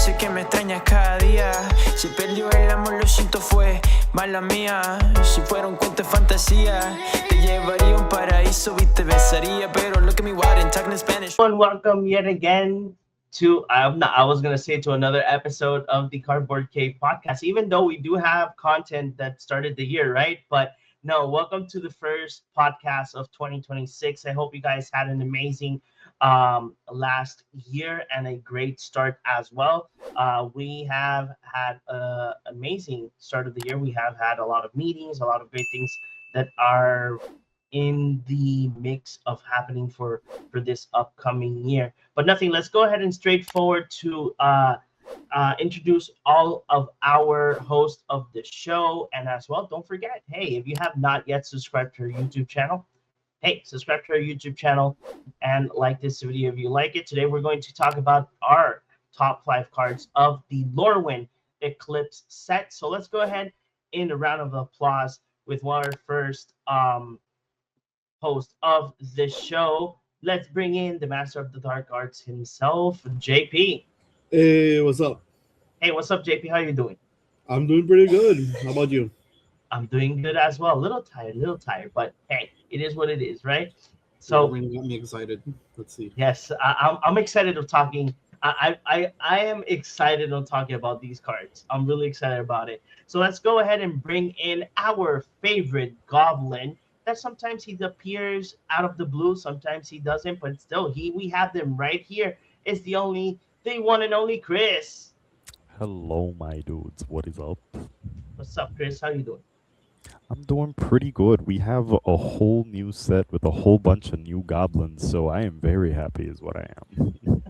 sé que me extrañas cada día. Si perdió el amor, lo siento, fue mala mía. Si fuera un cuento de fantasía, te llevaría a un paraíso y te besaría. Pero look at me, what in talking in Spanish. Welcome yet again to I was gonna say to another episode of the Cardboard Cave podcast. Even though we do have content that started the year, right? But no, welcome to the first podcast of 2026. I hope you guys had an amazing last year and a great start as well. We have had an amazing start of the year. We have had a lot of meetings, a lot of great things that are in the mix of happening for this upcoming year. But nothing, let's go ahead and straightforward to introduce all of our hosts of the show. And as well, don't forget, hey, if you have not yet subscribed to our YouTube channel, hey, subscribe to our YouTube channel and like this video if you like it. Today we're going to talk about our top 5 cards of the Lorwyn Eclipsed set. So let's go ahead in a round of applause with our first host of the show. Let's bring in the master of the dark arts himself, JP. Hey, what's up? Hey, what's up, JP? How you doing? I'm doing pretty good. How about you? I'm doing good as well. A little tired, but hey, it is what it is, right? So you got me excited. Let's see. Yes, I'm excited of talking. I am excited on talking about these cards. I'm really excited about it. So let's go ahead and bring in our favorite goblin. That sometimes he appears out of the blue, sometimes he doesn't, but still we have them right here. It's the one and only Chris. Hello, my dudes. What is up? What's up, Chris? How you doing? I'm doing pretty good. We have a whole new set with a whole bunch of new goblins, so I am very happy is what I am.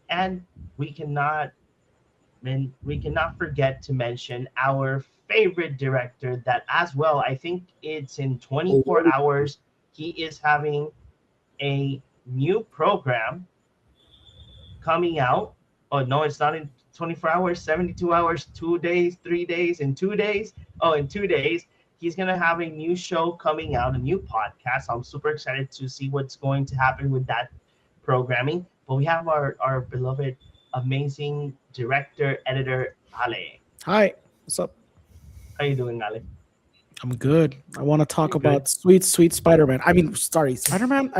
And we cannot forget to mention our favorite director that as well, I think it's in 24 hours, he is having a new program coming out. Oh, no, it's not in 24 hours, 72 hours, 2 days, 3 days, in 2 days. Oh, in 2 days, he's going to have a new show coming out, a new podcast. I'm super excited to see what's going to happen with that programming. But we have our beloved, amazing director, editor, Ale. Hi, what's up? How you doing, Ale? I'm good. I want to talk about sweet Spider-Man. Spider-Man?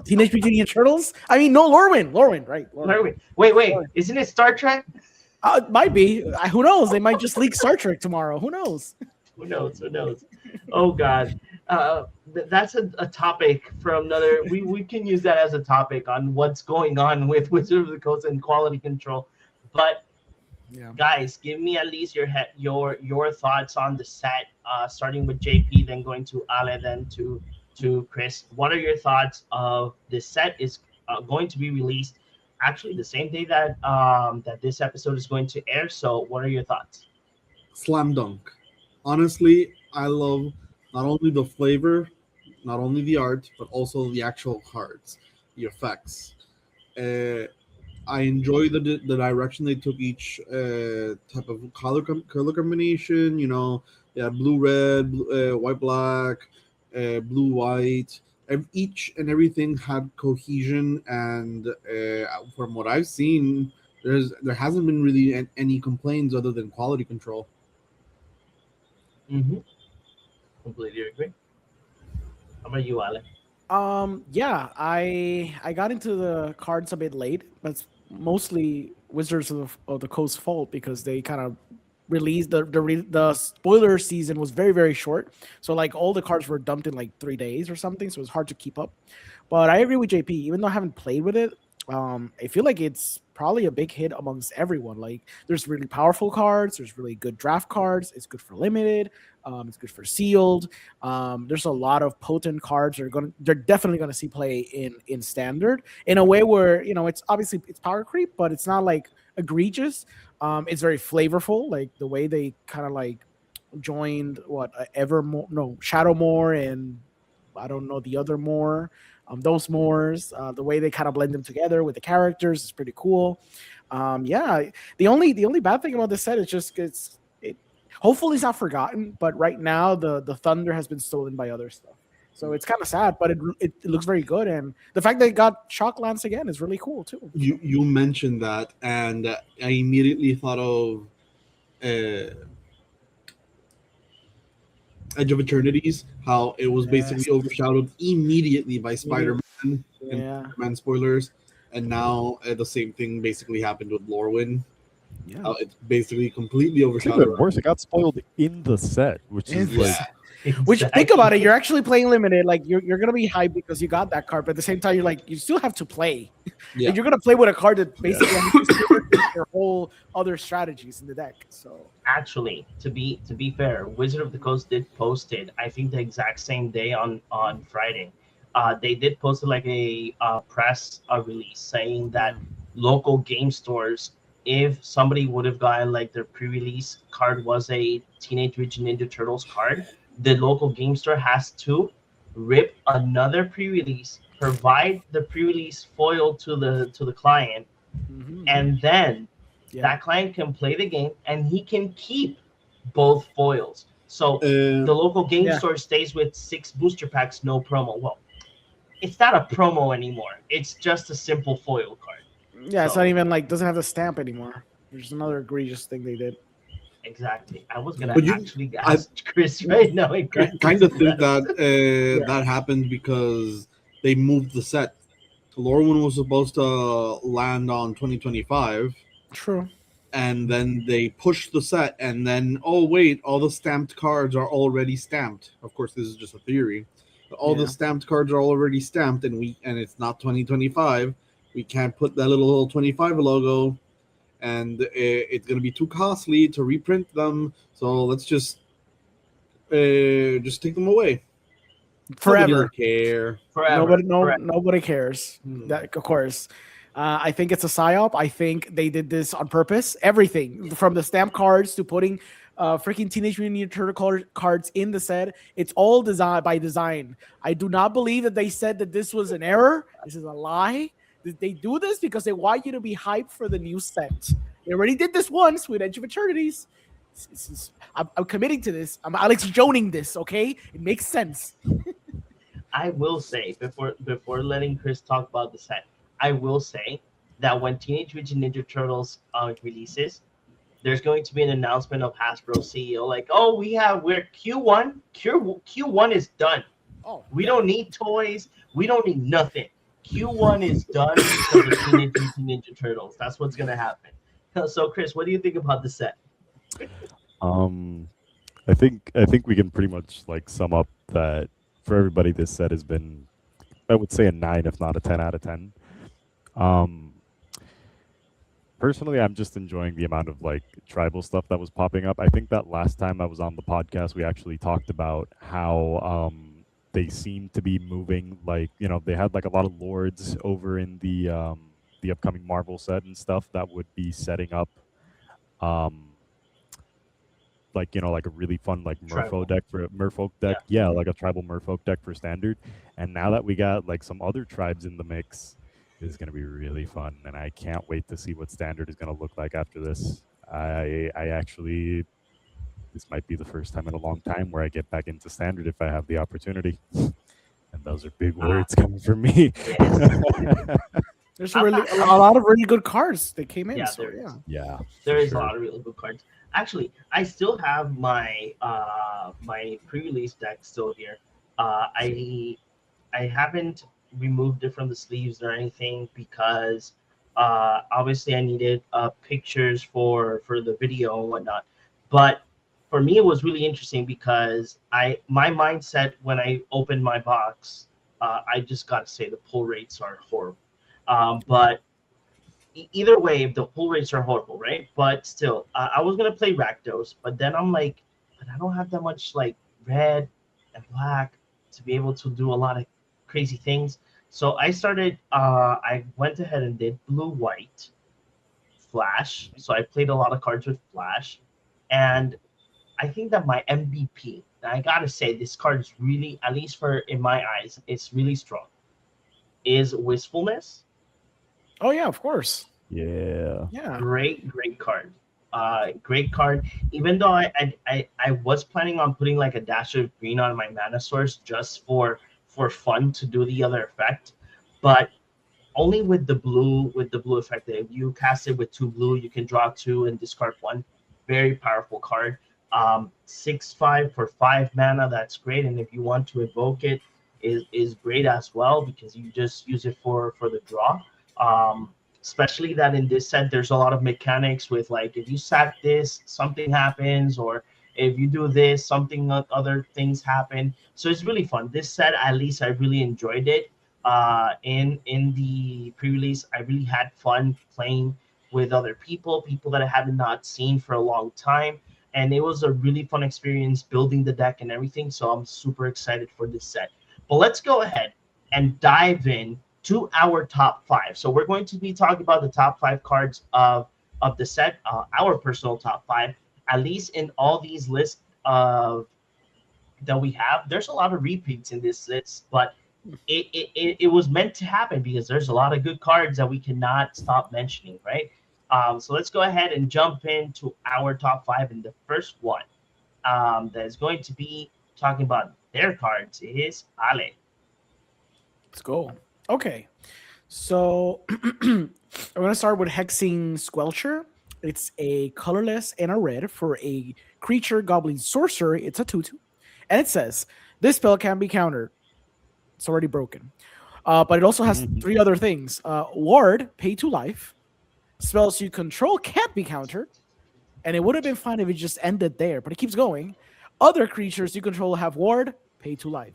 Teenage Mutant Ninja Turtles? Lorwyn, right? Lorwyn. Wait. Isn't it Star Trek? It might be. Who knows? They might just leak Star Trek tomorrow. Who knows? Who knows? Oh, God. That's a topic for another. We can use that as a topic on what's going on with Wizards of the Coast and quality control. But yeah, guys, give me at least your thoughts on the set. Starting with JP, then going to Ale, then to Chris. What are your thoughts of this set? Is going to be released actually the same day that that this episode is going to air. So, what are your thoughts? Slam dunk. Honestly, I love not only the flavor, not only the art, but also the actual cards, the effects. I enjoy the direction they took each type of color combination. You know, yeah, blue, red, white, black, blue, white. Each and everything had cohesion, and from what I've seen, there hasn't been really any complaints other than quality control. Mm-hmm. Completely agree. How about you, Ale? Yeah, I got into the cards a bit late, but it's mostly Wizards of the Coast fault because they kind of released the spoiler season was very, very short. So like all the cards were dumped in like 3 days or something. So it was hard to keep up. But I agree with JP. Even though I haven't played with it, I feel like it's probably a big hit amongst everyone. Like there's really powerful cards. There's really good draft cards. It's good for limited. It's good for sealed. There's a lot of potent cards they're definitely gonna see play in standard in a way where it's obviously it's power creep, but it's not like egregious. It's very flavorful, like the way they kind of like joined Shadowmoor and I don't know the other Moor, those Moors. The way they kind of blend them together with the characters is pretty cool. Yeah, the only bad thing about this set is just hopefully it's not forgotten, but right now the thunder has been stolen by other stuff. So it's kind of sad, but it looks very good, and the fact that it got Shock Lance again is really cool too. You mentioned that, and I immediately thought of uh, Edge of Eternities, how it was basically Yes. overshadowed immediately by Spider-Man and Yeah, Spider-Man spoilers, and now the same thing basically happened with Lorwyn. yeah. It's basically completely It's overshadowed. even worse. It got spoiled in the set, which is In the like set. Which, think about it, you're actually playing limited. Like you're gonna be hyped because you got that card, but at the same time, you're like you still have to play. Yeah. And you're gonna play with a card that basically has your whole other strategies in the deck. So Actually, to be fair, Wizard of the Coast did post it. I think the exact same day on Friday. They did post like a press release saying that local game stores, if somebody would have gotten like their pre-release card was a Teenage Mutant Ninja Turtles card, the local game store has to rip another pre-release, provide the pre-release foil to the client, and then that client can play the game and he can keep both foils. So the local game store stays with 6 booster packs, no promo. Well, it's not a promo anymore. It's just a simple foil card. yeah, it's not even like doesn't have the stamp anymore. There's another egregious thing they did. Exactly. I was gonna But actually ask Chris right now. I kind of think that that happened because they moved the set. Lorwyn was supposed to land on 2025. True. And then they pushed the set, and then oh wait, all the stamped cards are already stamped. Of course, this is just a theory. But all the stamped cards are already stamped, and it's not 2025. We can't put that little 25 logo, and it's gonna be too costly to reprint them. So let's just take them away. Forever. Nobody care. Forever. Nobody cares. That, of course. I think it's a psyop. I think they did this on purpose. Everything from the stamp cards to putting freaking Teenage Mutant Ninja Turtle cards in the set. It's all designed by design. I do not believe that they said that this was an error. This is a lie. They do this because they want you to be hyped for the new set. They already did this once with Edge of Eternities. I'm committing to this. I'm Alex Joning this. Okay, it makes sense. I will say before letting Chris talk about the set, I will say that when Teenage Mutant Ninja Turtles releases, there's going to be an announcement of Hasbro CEO like, "Oh, we're Q1 is done. Oh, we don't need toys. We don't need nothing. Q1 is done because of Teenage Mutant Ninja Turtles. That's what's gonna happen." So, Chris, what do you think about the set? I think we can pretty much like sum up that for everybody this set has been, I would say, a 9 if not a 10 out of 10. Personally, I'm just enjoying the amount of like tribal stuff that was popping up. I think that last time I was on the podcast, we actually talked about how they seem to be moving, like, you know, they had like a lot of lords over in the upcoming Marvel set and stuff that would be setting up like, you know, like a really fun like merfolk deck, yeah, like a tribal merfolk deck for standard. And now that we got like some other tribes in the mix, it's going to be really fun, and I can't wait to see what standard is going to look like after this. I actually, this might be the first time in a long time where I get back into standard if I have the opportunity. And those are big words coming from me. There's a lot of really good cards that came in. Yeah, So, Yeah, there is a lot of really good cards. Actually, I still have my my pre-release deck still here. I haven't removed it from the sleeves or anything because obviously I needed pictures for the video and whatnot. But for me, it was really interesting because my mindset when I opened my box, I just got to say the pull rates are horrible. But either way, the pull rates are horrible, right? But still, I was gonna play Rakdos, but then I'm like, but I don't have that much like red and black to be able to do a lot of crazy things. So I started. I went ahead and did blue white flash. So I played a lot of cards with flash, and I think that my MVP. I gotta say, this card is really, at least for in my eyes, it's really strong. Is Wistfulness. Oh yeah, of course. yeah. Great card. Great card. Even though I was planning on putting like a dash of green on my mana source just for for fun to do the other effect, but only with the blue effect. That if you cast it with 2 blue, you can draw 2 and discard 1. Very powerful card. 6/5 for 5 mana. That's great. And if you want to evoke it, is great as well, because you just use it for the draw. Especially that in this set, there's a lot of mechanics with, like, if you sack this, something happens, or if you do this, something other things happen. So it's really fun. This set, at least, I really enjoyed it. In the pre-release, I really had fun playing with other people that I had not seen for a long time, and it was a really fun experience building the deck and everything. So I'm super excited for this set. But let's go ahead and dive in to our top 5. So we're going to be talking about the top 5 cards of the set, our personal top 5. At least in all these lists of that we have, there's a lot of repeats in this list, but it was meant to happen because there's a lot of good cards that we cannot stop mentioning, right? So let's go ahead and jump into our top 5. And the first one that is going to be talking about their cards is Ale. Let's go. Okay, so I'm gonna start with Hexing Squelcher. It's a colorless and a red for a creature goblin sorcery. It's a 2/2, and it says this spell can be countered. It's already broken, but it also has 3 other things. Ward, pay 2 life. Spells you control can't be countered, and it would have been fine if it just ended there, but it keeps going. Other creatures you control have ward, pay 2 life.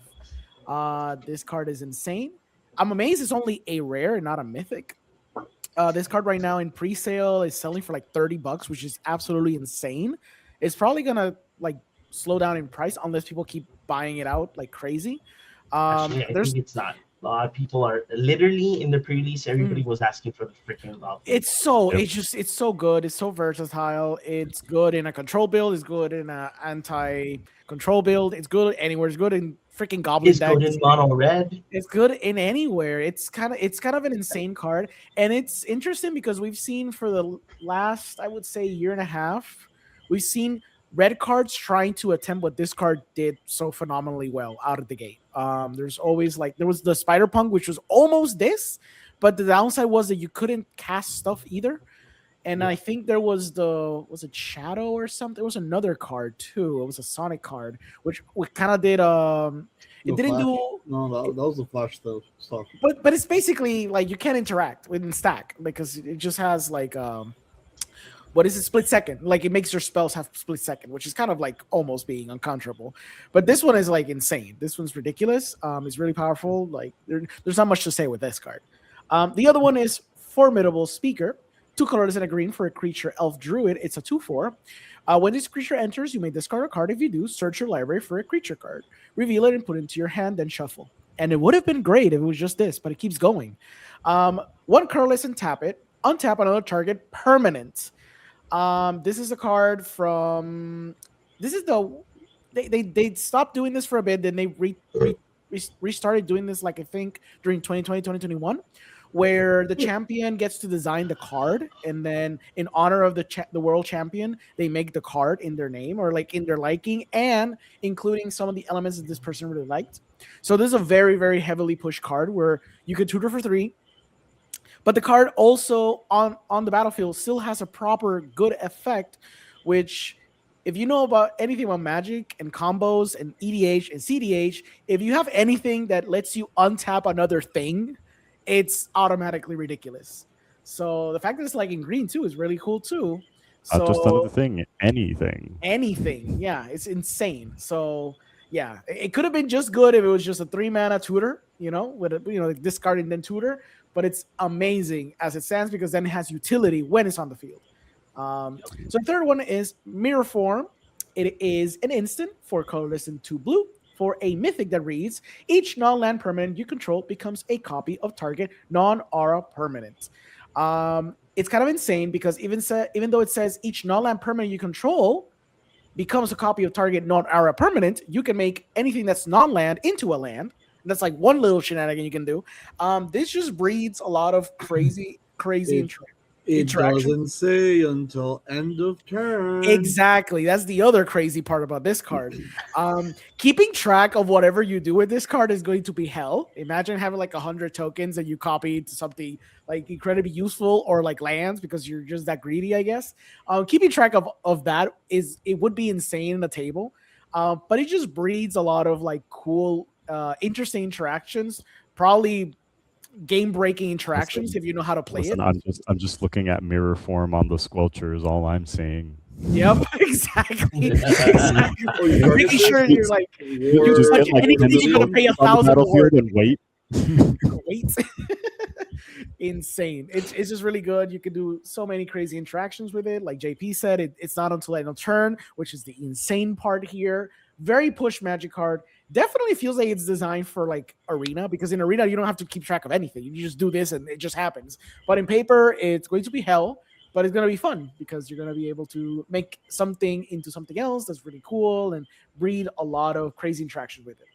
This card is insane. I'm amazed it's only a rare and not a mythic. This card right now in pre-sale is selling for like $30, which is absolutely insane. It's probably gonna like slow down in price unless people keep buying it out like crazy. Actually, I think it's not. A lot of people are literally in the pre-release. Everybody was asking for the freaking goblin. It's so good. It's so versatile. It's good in a control build. It's good in an anti-control build. It's good anywhere. It's good in freaking goblin It's decks. good in mono red. It's good in anywhere. It's kind of an insane card, and it's interesting because we've seen for the last, I would say, year and a half, we've seen red cards trying to attempt what this card did so phenomenally well out of the gate. There's always there was the Spider Punk, which was almost this, but the downside was that you couldn't cast stuff either. And I think there was it Shadow or something? There was another card too. It was a Sonic card, which kind of did it didn't Flash. do No, that was the Flash though stuff. but it's basically like you can't interact with stack because it just has what is it, split second? Like it makes your spells have split second, which is kind of like almost being uncounterable. But this one is like insane. This one's ridiculous. It's really powerful. Like there's not much to say with this card. The other one is Formidable Speaker. 2 colors and a green for a creature elf druid. It's a 2/4. When this creature enters, you may discard a card. If you do, search your library for a creature card, reveal it and put it into your hand, then shuffle. And it would have been great if it was just this, but it keeps going. 1 colorless and tap it. Untap another target permanent. This is a card from. This is they stopped doing this for a bit, then they restarted doing this, like I think during 2020, 2021, where the champion gets to design the card, and then in honor of the world champion, they make the card in their name or like in their liking, and including some of the elements that this person really liked. So this is a very, very heavily pushed card where you could tutor for 3. But the card also on the battlefield still has a proper good effect, which if you know about anything about Magic and combos and EDH and CDH, if you have anything that lets you untap another thing, it's automatically ridiculous. So the fact that it's like in green too is really cool too. Not just another thing, anything. Anything. Yeah, it's insane. So yeah, it could have been just good if it was just a 3-mana tutor, with discarding then tutor. But it's amazing as it stands because then it has utility when it's on the field. So the third one is Mirror Form. It is an instant, 4 colorless and 2 blue for a mythic that reads, each non-land permanent you control becomes a copy of target non-aura permanent. It's kind of insane because even though it says each non-land permanent you control becomes a copy of target non-aura permanent, you can make anything that's non-land into a land. That's like one little shenanigan you can do. This just breeds a lot of crazy It interaction. doesn't say until end of turn. Exactly. That's the other crazy part about this card. Keeping track of whatever you do with this card is going to be hell. Imagine having like 100 tokens that you copy to something like incredibly useful or like lands because you're just that greedy, I guess. Keeping track of that it would be insane in the table. But it just breeds a lot of like cool, interesting interactions. Probably game-breaking interactions Listen, if you know how to play listen, it. I'm just looking at mirror form on the squelcher is all I'm seeing. Yep, exactly. Exactly. Oh, you started Making this? sure you're like You you're just like get like anything 10 you're gonna stones pay on the 1,000 more. battlefield and wait. Wait. Insane. It's just really good. You can do so many crazy interactions with it. Like JP said, it's not until end of turn, which is the insane part here. Very push magic card. Definitely feels like it's designed for like arena because in arena you don't have to keep track of anything. You just do this and it just happens. But in paper, it's going to be hell, but it's going to be fun because you're going to be able to make something into something else that's really cool and breed a lot of crazy interactions with it.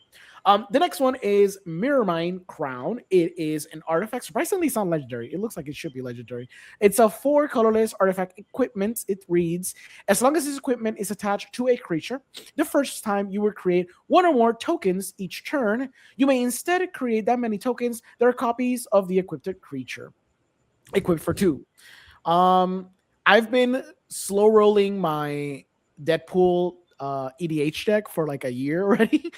The next one is Mirror Mine Crown. It is an artifact. Surprisingly, it's not legendary. It looks like it should be legendary. It's a 4 colorless artifact equipment. It reads, as long as this equipment is attached to a creature, the first time you will create one or more tokens each turn. You may instead create that many tokens that are copies of the equipped creature. Equipped for 2. I've been slow rolling my Deadpool EDH deck for like a year already,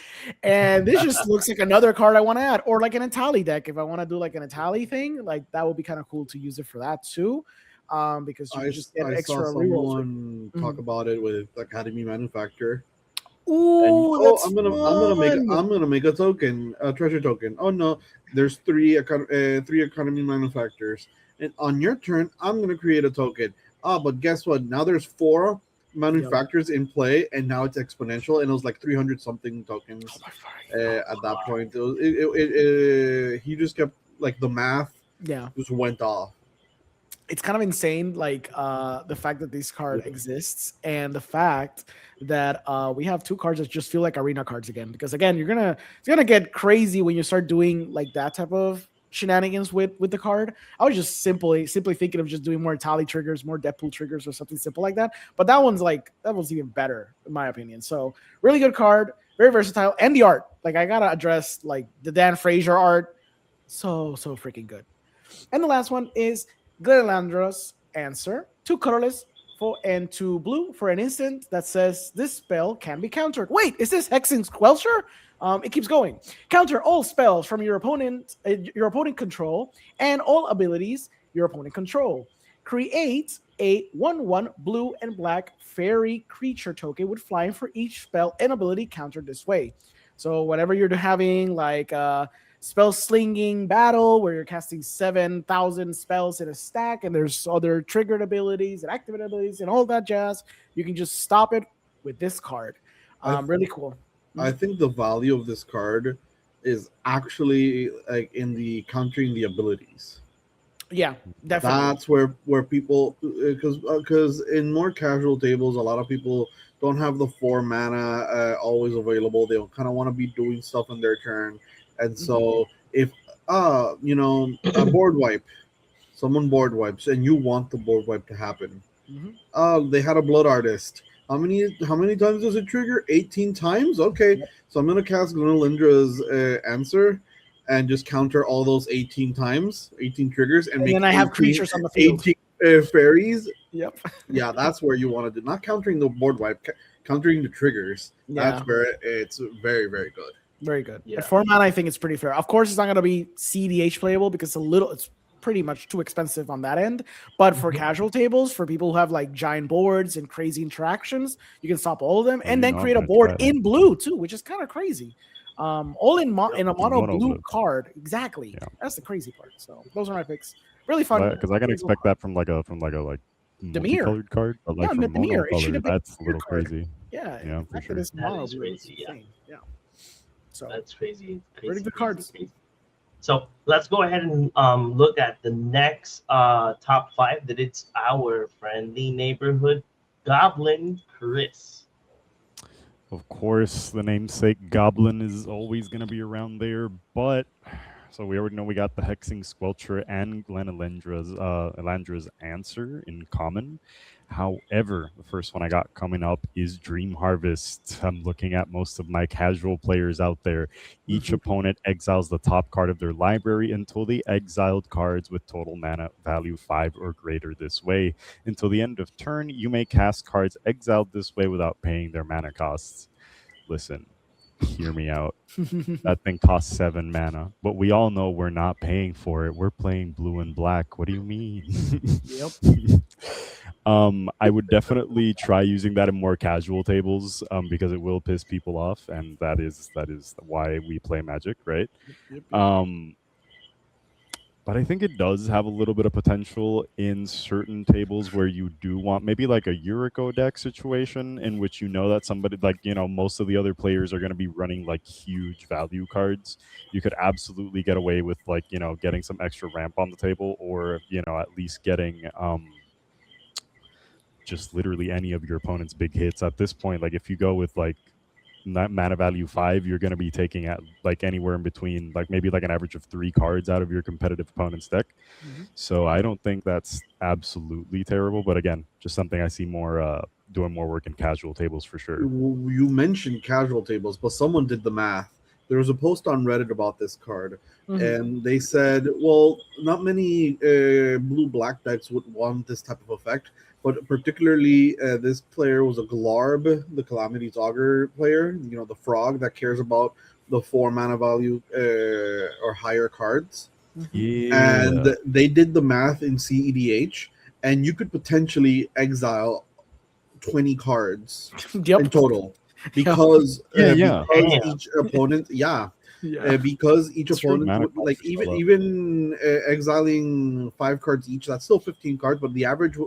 and this just looks like another card I want to add, or like an Itali deck if I want to do like an Itali thing. Like that would be kind of cool to use it for that too, because you just get I extra saw rerolls. someone talk about it with Academy Manufacturer. Ooh, And that's I'm gonna make a token, a treasure token. Oh no, there's three economy manufacturers, and on your turn, I'm gonna create a token. But guess what? Now there's 4 manufacturers in play, and now it's exponential, and it was like 300 something tokens. At that point, he just kept like the math. Yeah, just went off. it's kind of insane, like the fact that this card exists and the fact that we have 2 cards that just feel like arena cards again. Because again, it's gonna get crazy when you start doing like that type of shenanigans with the card. I was just simply thinking of just doing more Tally triggers, more Deadpool triggers, or something simple like that. But that one's even better in my opinion. So really good card, very versatile, and the art. Like I gotta address like the Dan Frazier art, so freaking good. And the last one is Glenlandra's Answer. 2 colorless and 2 blue for an instant that says this spell can be countered. Wait, is this Hexing Quelcher? It keeps going. Counter all spells from your opponent control and all abilities your opponent control. Create a 1/1 blue and black fairy creature token with flying for each spell and ability countered this way. So whenever you're having like spell slinging battle where you're casting 7,000 spells in a stack and there's other triggered abilities and activated abilities and all that jazz, you can just stop it with this card. Really cool. I think the value of this card is actually like in the countering the abilities. Yeah, definitely. That's where people, because in more casual tables, a lot of people don't have the 4 mana always available. They kind of want to be doing stuff on their turn, and so if a board wipe, someone board wipes, and you want the board wipe to happen, they had a blood artist. How many times does it trigger? 18 times. Okay, so I'm gonna cast Glenalindra's Answer and just counter all those 18 times, 18 triggers, and make then I have creatures on the field. 18 fairies. Yep. Yeah, that's where you want to do. Not countering the board wipe, countering the triggers. Yeah. That's where it's very, very good. Very good. Yeah. At 4 mana, I think it's pretty fair. Of course, it's not going to be CDH playable because it's pretty much too expensive on that end. But for casual tables, for people who have like giant boards and crazy interactions, you can stop all of them and then create a board in blue too, which is kind of crazy. All in a mono blue card. Exactly. Yeah. That's the crazy part. So those are my picks. Really fun. Because I can expect that from like a multicolored card, but like from mono color, that's a little crazy. Yeah, for sure. That is crazy. Yeah. So that's crazy. Pretty good cards. Crazy. So let's go ahead and look at the next top 5. That it's our friendly neighborhood Goblin Chris. Of course, the namesake Goblin is always going to be around there, but So we already know we got the Hexing Squelcher and Elandra's Answer in common. However, the first one I got coming up is Dream Harvest. I'm looking at most of my casual players out there. Each opponent exiles the top card of their library until the exiled cards with total mana value 5 or greater this way. Until the end of turn, you may cast cards exiled this way without paying their mana costs. Listen, hear me out. That thing costs 7 mana, but we all know we're not paying for it. We're playing blue and black. What do you mean? Yep. I would definitely try using that in more casual tables, because it will piss people off, and that is why we play Magic, right? Yep. But I think it does have a little bit of potential in certain tables where you do want maybe like a Eurico deck situation in which you know that somebody most of the other players are going to be running like huge value cards. You could absolutely get away with getting some extra ramp on the table, or at least getting just literally any of your opponent's big hits at this point. Like if you go with like mana value 5, you're going to be taking at like anywhere in between, like maybe like an average of 3 cards out of your competitive opponent's deck. So I don't think that's absolutely terrible, but again, just something I see more doing more work in casual tables for sure. You mentioned casual tables, but someone did the math. There was a post on Reddit about this card, and they said, well, not many blue-black decks would want this type of effect, but particularly this player was a Glarb, the Calamity's Augur player, the frog that cares about the 4 mana value or higher cards. Yeah. And they did the math in CEDH, and you could potentially exile 20 cards Yep. in total. Because Yeah. because each opponent, because each That's true. opponent Mana would, like costs a lot. even exiling 5 cards each, that's still 15 cards, but the average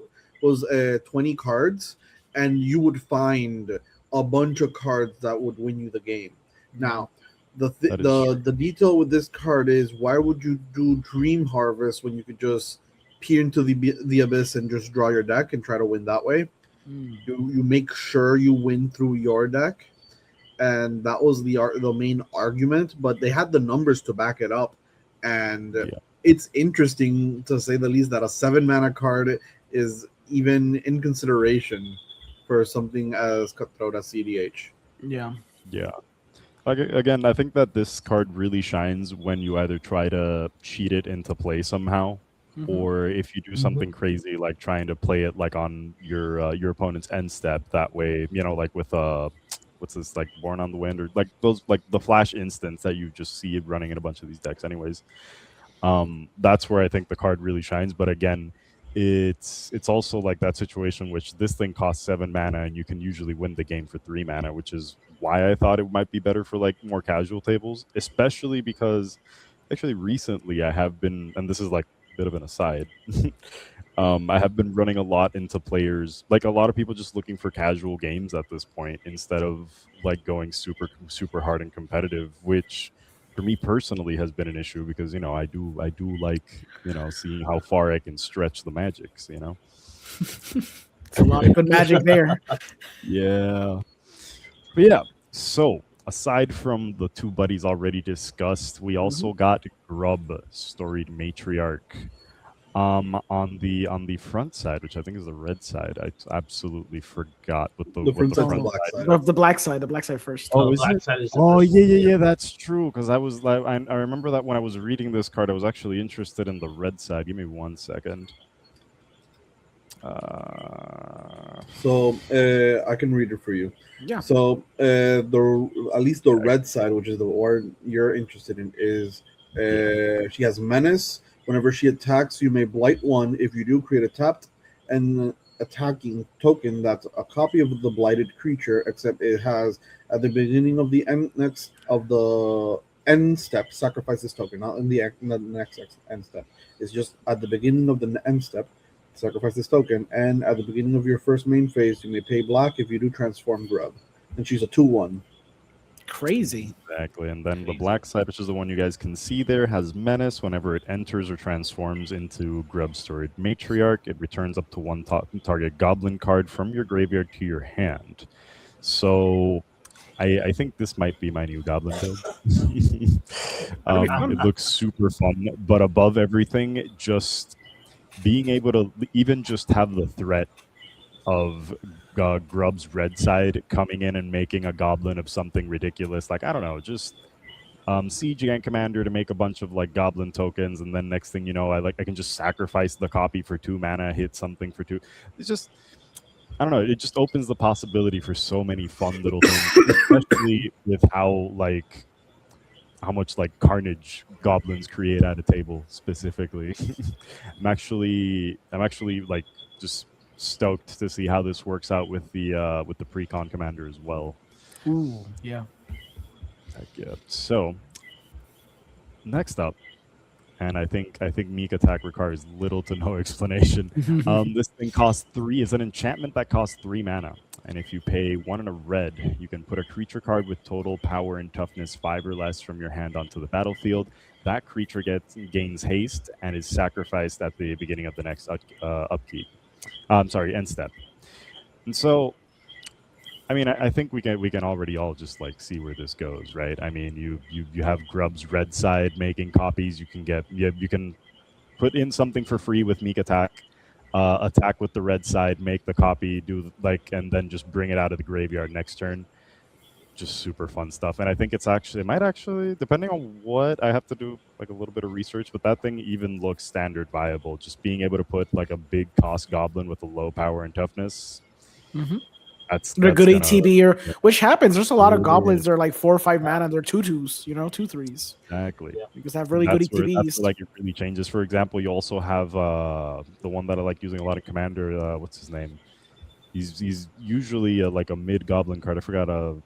was 20 cards, and you would find a bunch of cards that would win you the game. Now, the detail with this card is, why would you do Dream Harvest when you could just peer into the abyss and just draw your deck and try to win that way? You make sure you win through your deck, and that was the main argument. But they had the numbers to back it up, and it's interesting to say the least that a 7 mana card is even in consideration for something as cutthroat as CDH. Yeah. Again, I think that this card really shines when you either try to cheat it into play somehow, or if you do something crazy like trying to play it like on your opponent's end step. That way, like with what's this, like Born on the Wind, or like those, like the flash instance that you just see running in a bunch of these decks anyways. That's where I think the card really shines. But again, it's also like that situation which this thing costs 7 mana and you can usually win the game for 3 mana, which is why I thought it might be better for like more casual tables, especially because actually recently I have been, and this is like bit of an aside, I have been running a lot into players, like a lot of people just looking for casual games at this point instead of like going super hard and competitive, which for me personally has been an issue because I do like seeing how far I can stretch the magics. It's a lot of good magic there. Yeah. But yeah, so aside from the 2 buddies already discussed, we also got Grub, Storied Matriarch. On the front side, which I think is the red side, I absolutely forgot what the front front side. The black side first. Oh, is black it? side is the Oh, first. yeah, that's true. Because I was like, I remember that when I was reading this card, I was actually interested in the red side. Give me 1 second. So I can read it for you. Yeah. So at least the red side, which is the one you're interested in, is she has Menace. Whenever she attacks, you may blight 1. If you do, create a tapped and attacking token that's a copy of the blighted creature, except it has at the beginning of the end step, sacrifice this token, not in the next end step. It's just at the beginning of the end step, sacrifice this token, and at the beginning of your first main phase, you may pay black. If you do, transform Grub. And she's a 2/1. Crazy. Exactly. And then the black side, which is the one you guys can see there, has Menace. Whenever it enters or transforms into Grub Storied Matriarch, it returns up to 1 target goblin card from your graveyard to your hand. So I think this might be my new goblin build. That'd be fun. It looks super fun, but above everything, just being able to even just have the threat of Grub's red side coming in and making a goblin of something ridiculous. Like, I don't know, just siege Ant Commander to make a bunch of like goblin tokens, and then next thing you know, I can just sacrifice the copy for 2 mana, hit something for 2. It's just, I don't know, it just opens the possibility for so many fun little things, especially with how much like carnage goblins create at a table specifically. I'm actually like just stoked to see how this works out with the pre-con commander as well. Ooh, yeah. Heck yeah. So next up, and I think Meek Attack requires little to no explanation. This thing costs 3. It's an enchantment that costs 3 mana. And if you pay 1 and a red, you can put a creature card with total power and toughness 5 or less from your hand onto the battlefield. That creature gains haste and is sacrificed at the beginning of the next upkeep. End step. And so, I mean, I think we can already all just like see where this goes, right? I mean, you have Grub's red side making copies. You can put in something for free with Meek Attack. Attack with the red side, make the copy, and then just bring it out of the graveyard next turn. Just super fun stuff. And I think it might actually, depending on what, I have to do like a little bit of research, but that thing even looks standard viable. Just being able to put like a big cost goblin with a low power and toughness. Mm-hmm. That's they're good gonna, ETB, which happens. There's a lot of goblins. They're like 4 or 5 mana. They're 2/2s, 2/3s. Exactly. Yeah. Because they have really good ETBs. That's where, like, it really changes. For example, you also have the one that I like using a lot of Commander. What's his name? He's usually like a mid goblin card. I forgot.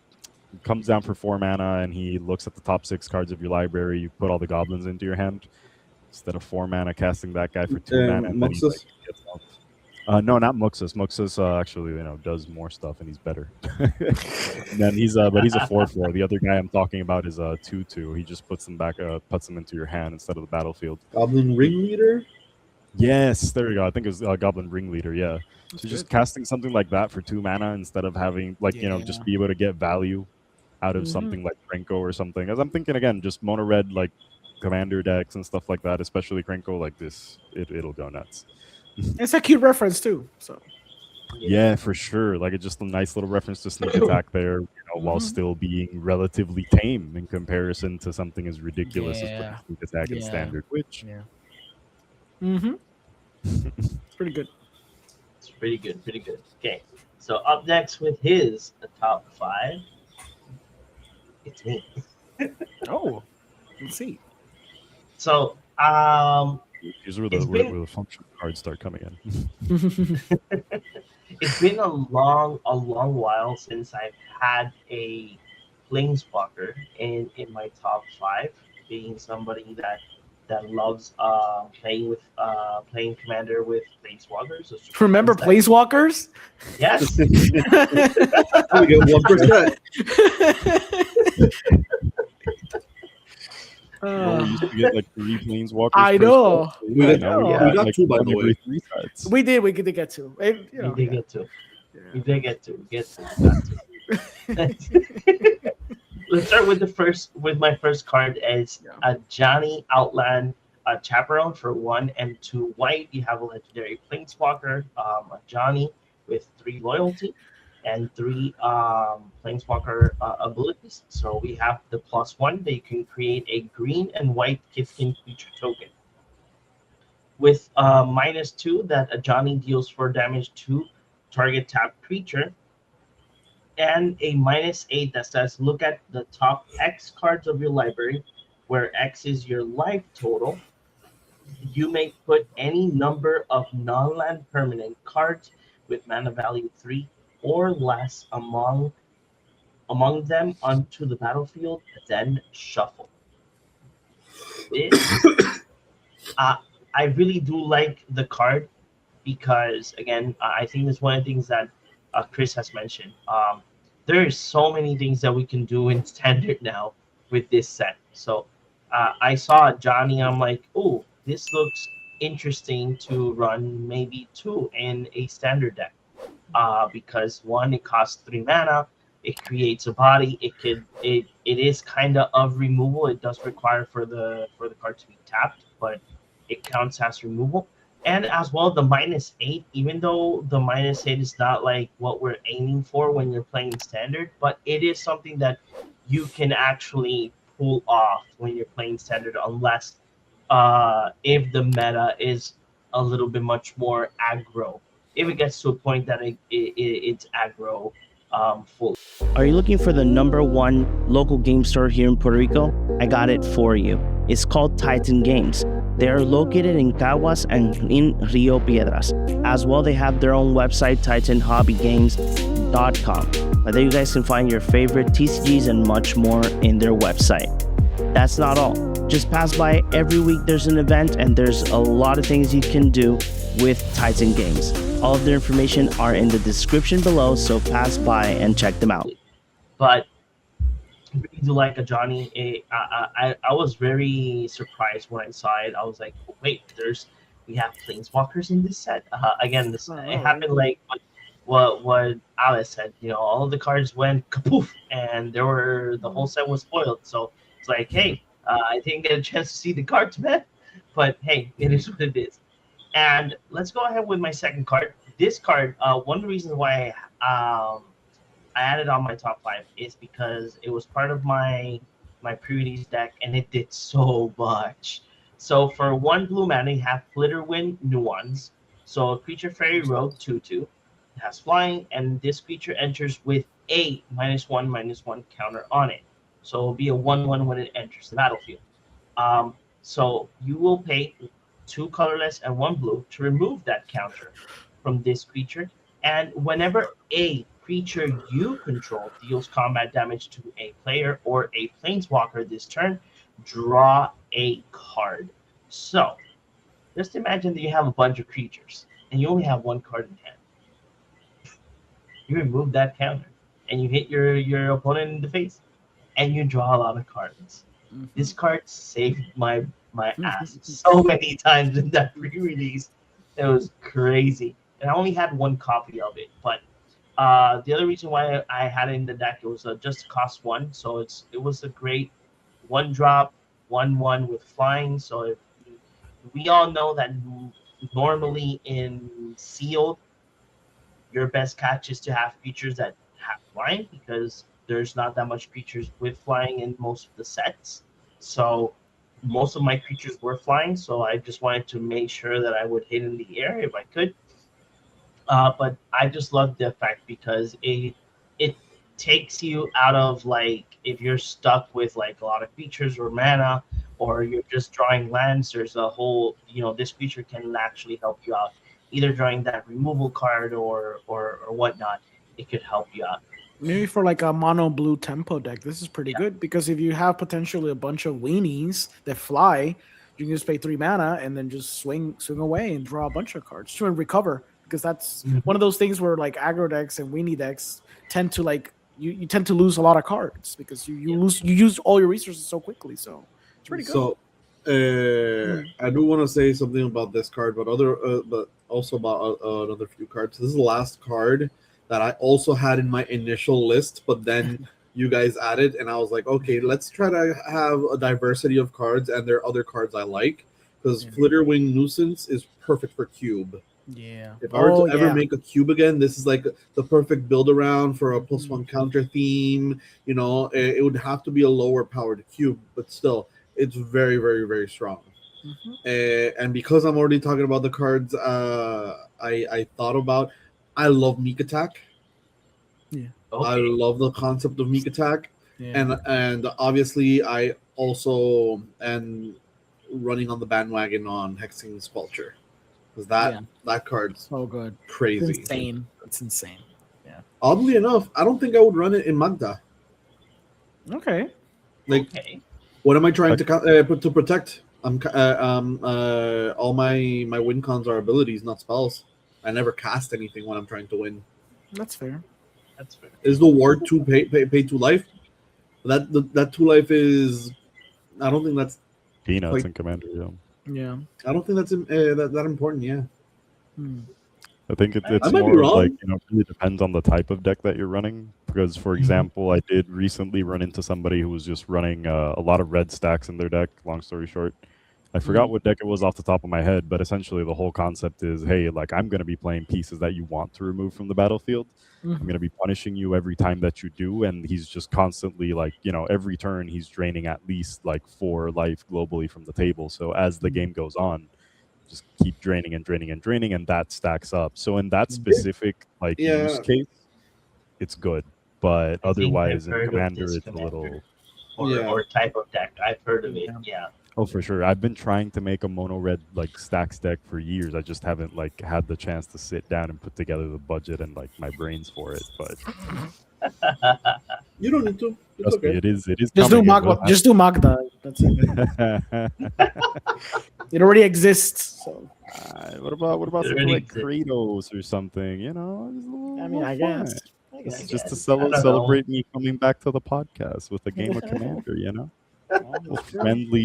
Comes down for 4 mana, and he looks at the top 6 cards of your library. You put all the goblins into your hand instead of 4 mana, casting that guy for 2 mana. And then he, like, gets off. No, not Muxus. Muxus actually, does more stuff and he's better. And then but he's a 4/4. The other guy I'm talking about is a 2/2. He just puts them into your hand instead of the battlefield. Goblin Ringleader. Yes, there we go. I think it was Goblin Ringleader. Yeah, so just casting something like that for 2 mana instead of having just be able to get value out of something like Krenko or something. As I'm thinking again, just mono red like commander decks and stuff like that, especially Krenko like this, it'll go nuts. It's a cute reference too. So yeah, for sure. Like it's just a nice little reference to sneak attack there, while still being relatively tame in comparison to something as ridiculous as sneak attack in standard. Which it's pretty good. It's pretty good. Pretty good. Okay, so up next with his top 5, it's me. Oh, let's see. So here's where the function cards start coming in. It's been a long while since I've had a planeswalker in my top 5, being somebody that loves playing commander with planeswalkers. So remember planeswalkers? Yes. We get 1%. We used to get like 3 planeswalkers. I know. We got 2 by the way. We did get 2. We did get 2. We did get 2. Let's start with my first card as a Johnny Outland Chaperone for 1 and 2 white. You have a legendary planeswalker, a Johnny with 3 loyalty and 3 planeswalker abilities. So we have the +1 that you can create a green and white gifting creature token. With -2 that a Johnny deals 4 damage to target tapped creature. And a -8 that says look at the top X cards of your library, where X is your life total. You may put any number of non-land permanent cards with mana value 3 or less among them onto the battlefield, then shuffle. I really do like the card because, again, I think it's one of the things that Chris has mentioned. There are so many things that we can do in standard now with this set. So I saw Johnny, I'm like, oh, this looks interesting to run maybe 2 in a standard deck. Because 1, it costs 3 mana. It creates a body. It is kind of removal. It does require for the card to be tapped, but it counts as removal. And as well, the -8, even though the -8 is not like what we're aiming for when you're playing standard, but it is something that you can actually pull off when you're playing standard, unless if the meta is a little bit much more aggro. If it gets to a point that it's aggro full. Are you looking for the #1 local game store here in Puerto Rico? I got it for you. It's called Titan Games. They are located in Caguas and in Rio Piedras. As well, they have their own website, titanhobbygames.com. There you guys can find your favorite TCGs and much more in their website. That's not all. Just pass by. Every week there's an event, and there's a lot of things you can do with Titan Games. All of their information are in the description below, so pass by and check them out. But I really do like a Johnny. I was very surprised when I saw it. I was like, oh, wait, we have planeswalkers in this set. Again, it happened like what Alice said. All of the cards went kapoof, and the whole set was spoiled. So it's like, hey, I didn't get a chance to see the cards, man. But hey, it is what it is. And let's go ahead with my second card. This card, one of the reasons why I added on my top 5 is because it was part of my pre-release deck, and it did so much. So for 1 blue mana, you have Flitterwind Nuance. So a creature fairy rogue 2/2. It has flying, and this creature enters with a -1/-1 counter on it. So it'll be a 1/1 when it enters the battlefield. So you will pay 2 colorless and 1 blue to remove that counter from this creature. And whenever a creature you control deals combat damage to a player or a planeswalker this turn, draw a card. So just imagine that you have a bunch of creatures and you only have 1 card in hand. You remove that counter and you hit your opponent in the face, and you draw a lot of cards. Mm-hmm. This card saved my ass so many times in that pre-release. It was crazy. And I only had 1 copy of it, but the other reason why I had it in the deck, it was just cost 1, so it was a great 1-drop 1/1 with flying. So we all know that normally in sealed, your best catch is to have creatures that have flying, because there's not that much creatures with flying in most of the sets. So most of my creatures were flying, so I just wanted to make sure that I would hit in the air if I could. But I just love the effect because it takes you out of, like, if you're stuck with like a lot of creatures or mana, or you're just drawing lands, there's a whole, this creature can actually help you out, either drawing that removal card or whatnot. It could help you out. Maybe for like a mono blue tempo deck, this is pretty good, because if you have potentially a bunch of weenies that fly, you can just pay 3 mana and then just swing away and draw a bunch of cards to recover. Because that's one of those things where like aggro decks and weenie decks tend to like you tend to lose a lot of cards because you use all your resources so quickly. So it's pretty good. So I do want to say something about this card, but also about another few cards. This is the last card that I also had in my initial list, but then you guys added, and I was like, okay, let's try to have a diversity of cards, and there are other cards I like, because Flitterwing Nuisance is perfect for cube. Yeah. If I were to ever make a cube again, this is like the perfect build around for a +1 counter theme. It would have to be a lower powered cube, but still, it's very, very, very strong. And because I'm already talking about the cards, I thought about. I love Meek Attack. Yeah. Okay. I love the concept of Meek Attack. Yeah. And obviously I also am running on the bandwagon on Hexing Sculpture. Because that card's so good. Crazy. It's insane. It's insane. Yeah. Oddly enough, I don't think I would run it in Magda. Okay. What am I trying to protect? All my win cons are abilities, not spells. I never cast anything when I'm trying to win. That's fair. Is the ward 2 pay 2 life? That 2 life is. I don't think that's peanuts in Commander. Yeah. I don't think that's that important. Yeah. I think it's more like, it really depends on the type of deck that you're running. because, for example, I did recently run into somebody who was just running a lot of red stacks in their deck. Long story short, I forgot what deck it was off the top of my head, but essentially the whole concept is, hey, like I'm going to be playing pieces that you want to remove from the battlefield. I'm going to be punishing you every time that you do, and he's just constantly like, every turn he's draining at least like 4 life globally from the table. So as the game goes on, just keep draining and draining and draining, and that stacks up. So in that specific like use case, it's good, but I think I've otherwise in heard of Commander this it's a little. or type of deck. I've heard of it. Yeah. Oh, for sure. I've been trying to make a mono red like stacks deck for years. I just haven't like had the chance to sit down and put together the budget and like my brains for it. But You don't need to. It's trust me, okay. it is. Just do coming. It will Magda. Just do Magda. That's it. happen. It already exists. So What about It something already like exists. Kratos or something? Just a little, I mean, I little fun. guess. This is guess. just to I don't know. celebrate me coming back to the podcast with a game of Commander. Little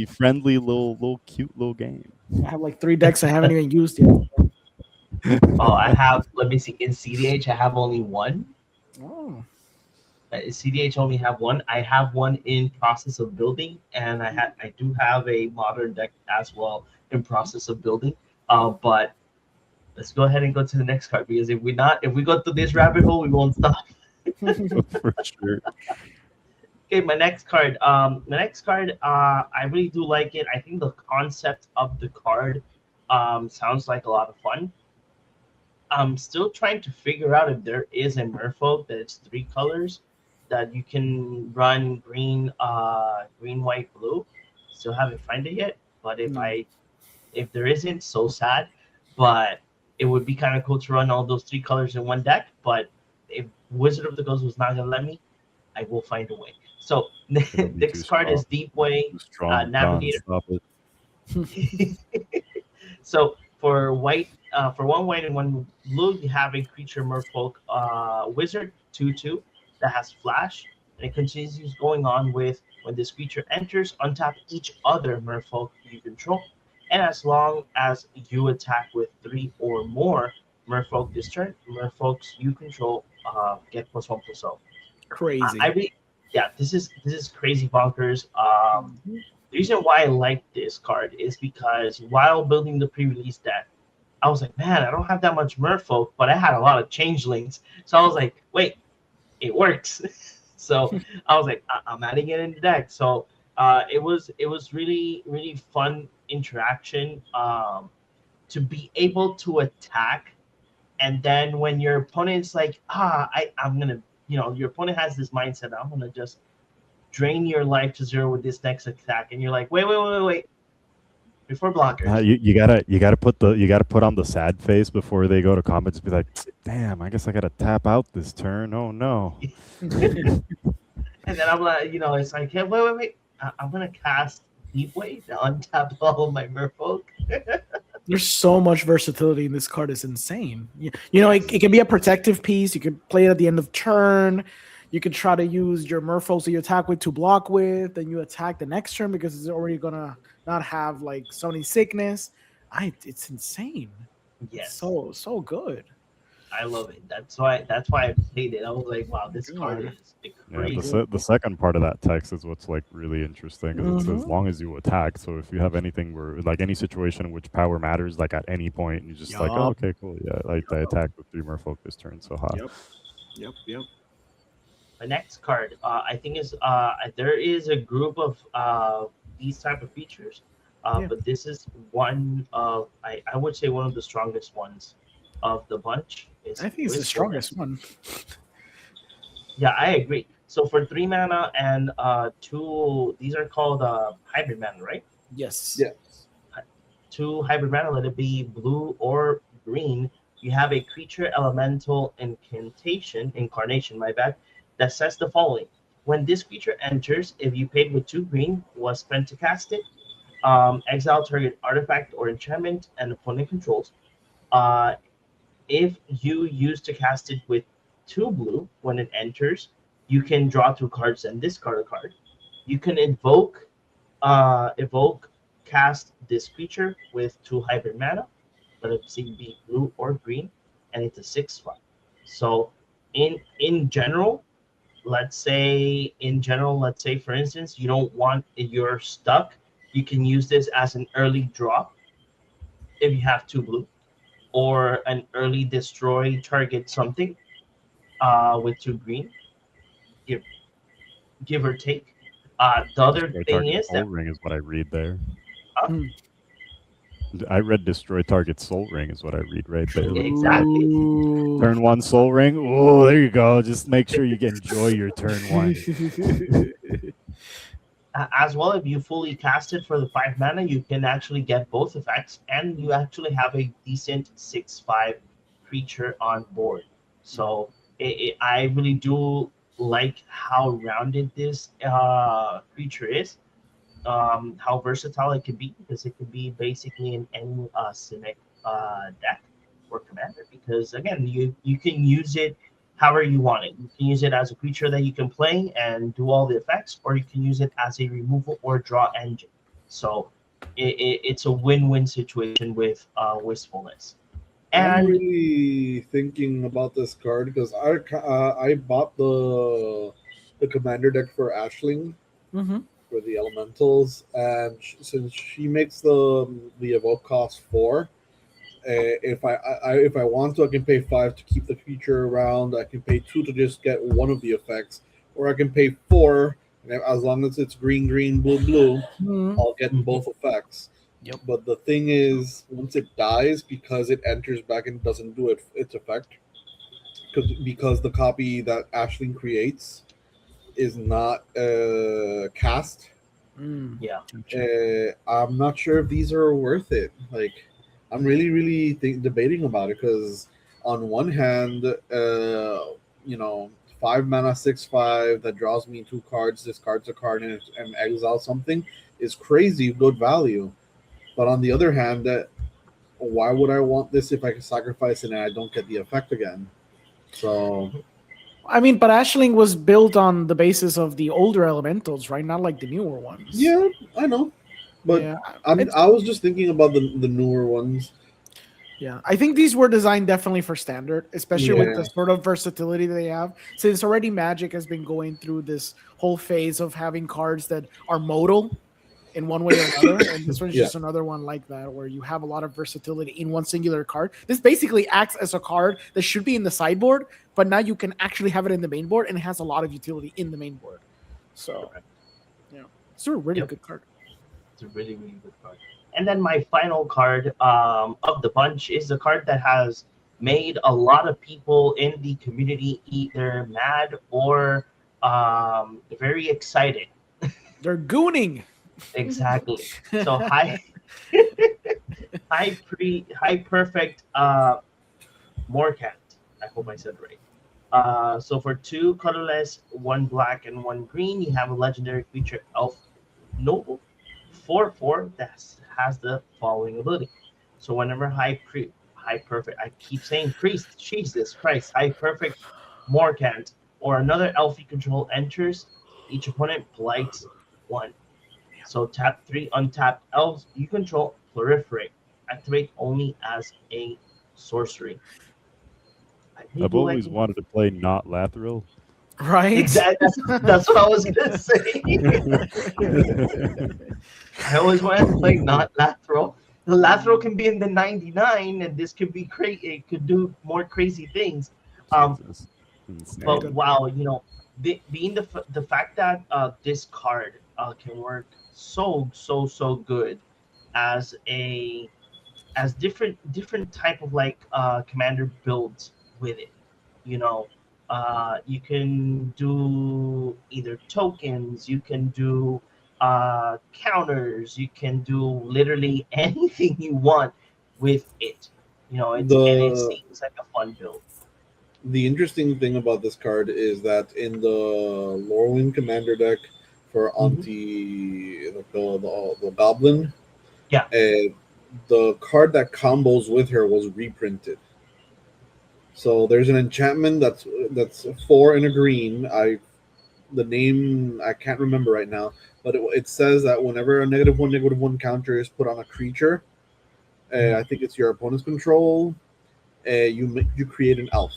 friendly little cute little game. I have like 3 decks I haven't even used yet. Oh, I have. Let me see. In CDH, I have only one. Oh. CDH only have one. I have one in process of building, and I do have a modern deck as well in process of building. But let's go ahead and go to the next card, because if we go through this rabbit hole, we won't stop. For sure. Okay, my next card. I really do like it. I think the concept of the card sounds like a lot of fun. I'm still trying to figure out if there is a merfolk that it's 3 colors that you can run green, white, blue. Still haven't found it yet. But if there isn't, so sad. But it would be kind of cool to run all those 3 colors in one deck. But if Wizard of the Coast was not gonna let me, I will find a way. So next card is Deep Way Too strong. Navigator. Stop it. So for white, for 1 white and 1 blue, you have a creature merfolk wizard 2/2 that has flash, and it continues going on with when this creature enters, untap each other merfolk you control, and as long as you attack with 3 or more merfolk this turn, merfolks you control get +1/+0. Crazy. This is crazy bonkers. The reason why I like this card is because while building the pre-release deck, I was like, man, I don't have that much merfolk, but I had a lot of changelings. So I was like, wait, it works. So I was like, I'm adding it in the deck. So it was really, really fun interaction to be able to attack. And then when your opponent's like, I'm going to, your opponent has this mindset, I'm going to just drain your life to 0 with this next attack. And you're like, wait. Before blockers. You gotta put on the sad face before they go to comments. Be like, damn, I guess I gotta tap out this turn. Oh no. And then I'm like, it's like, hey, wait. I'm gonna cast Deep Way to untap all of my merfolk. There's so much versatility in this card. It's insane. It can be a protective piece. You can play it at the end of turn. You can try to use your merfolks that you attack with to block with. Then you attack the next turn because it's already gonna not have like summoning sickness. It's insane. Yes. So good. I love it. That's why I played it. I was like, wow, this card is crazy. Yeah, the second part of that text is what's like really interesting. Is it's as long as you attack. So if you have anything where like any situation in which power matters, like at any point, and you just like, oh, okay, cool, yeah, like I attacked with 3 merfolk this turn, so hot. Yep. The next card, I think is there is a group of these type of features, but this is one of I would say one of the strongest ones of the bunch. I think it's the strongest one. Yeah, I agree. So for 3 mana and 2, these are called hybrid mana, right? Yes. 2 hybrid mana, let it be blue or green. You have a creature elemental incarnation, that says the following: when this creature enters, if you paid with 2 green, was spent to cast it, exile target artifact or enchantment and opponent controls. If you use to cast it with 2 blue, when it enters, you can draw 2 cards and discard a card. You can evoke, cast this creature with 2 hybrid mana, let it be blue or green, and it's a 6/5. So in general, let's say in general, let's say for instance, you don't want you're stuck, you can use this as an early drop if you have two blue, or an early destroy target something with two green, give give or take. The other Destroy thing target is soul that ring is what I read there. Hmm. I read destroy target soul ring is what I read right there. exactly. Ooh. Turn one soul ring. Oh, there you go. Just make sure you enjoy your turn one. As well, if you fully cast it for the 5 mana, you can actually get both effects, and you actually have a decent 6/5 creature on board. So I really do like how rounded this creature is, how versatile it can be, because it can be basically in any Cynic deck or commander. Because again, you can use it however you want it. You can use it as a creature that you can play and do all the effects, or you can use it as a removal or draw engine. So it's a win-win situation with Wistfulness. I'm And really thinking about this card because I bought the commander deck for Ashling Hmm. for the elementals, and since she makes the evoke cost 4, if I want to, I can pay 5 to keep the creature around. I can pay 2 to just get one of the effects, or I can pay 4. And as long as it's green, green, blue, blue, I'll get both effects. Yep. But the thing is, once it dies, because it enters back and doesn't do its effect, because the copy that Ashling creates is not cast. Mm. yeah, I'm not sure if these are worth it. Like, I'm really debating about it because on one hand, 5 mana 6/5 that draws me 2 cards, discards a card, and exiles something is crazy good value. But on the other hand, why would I want this if I can sacrifice it and I don't get the effect again? So I mean, but Ashling was built on the basis of the older elementals, right? Not like the newer ones. yeah, I know, but Yeah. I was just thinking about the newer ones. Yeah, I think these were designed definitely for standard, especially with Yeah, the sort of versatility they have. Since already Magic has been going through this whole phase of having cards that are modal in one way or another, and this one's yeah. just another one like that, where you have a lot of versatility in one singular card. This basically acts as a card that should be in the sideboard, but now you can actually have it in the main board, and it has a lot of utility in the main board. So, yeah, it's a really Yep. good card. it's a really, really good card. And then my final card of the bunch is a card that has made a lot of people in the community either mad or very excited. They're gooning. Exactly. So high perfect Morcat. I hope I said right. So for 2 colorless, 1 black and 1 green, you have a legendary creature elf noble 4/4 that has the following ability. So whenever high perfect, I keep saying priest, Jesus Christ, high perfect Morcant or another elf you control enters, each opponent blights 1. So tap 3 untapped elves you control proliferate. Activate only as a sorcery. I really I've do like always it. wanted to play not Lathril. Right? Exactly. That's what I was gonna say. I always wanted to play not Lathril. The Lathril can be in the 99, and this could be crazy. It could do more crazy things. Um, Jesus. but Insane. wow, being the fact that this card can work so good as a as different type of like commander builds with it. You know, you can do either tokens, you can do counters, you can do literally anything you want with it. And it The seems like a fun build. the interesting thing about this card is that in the Lorwyn commander deck for Mhm. the goblin, Yeah. the card that combos with her was reprinted. So there's an enchantment that's 4 in a green. The name I can't remember right now, but it says that whenever a -1/-1 counter is put on a creature, I think it's your opponent's control. You create an elf.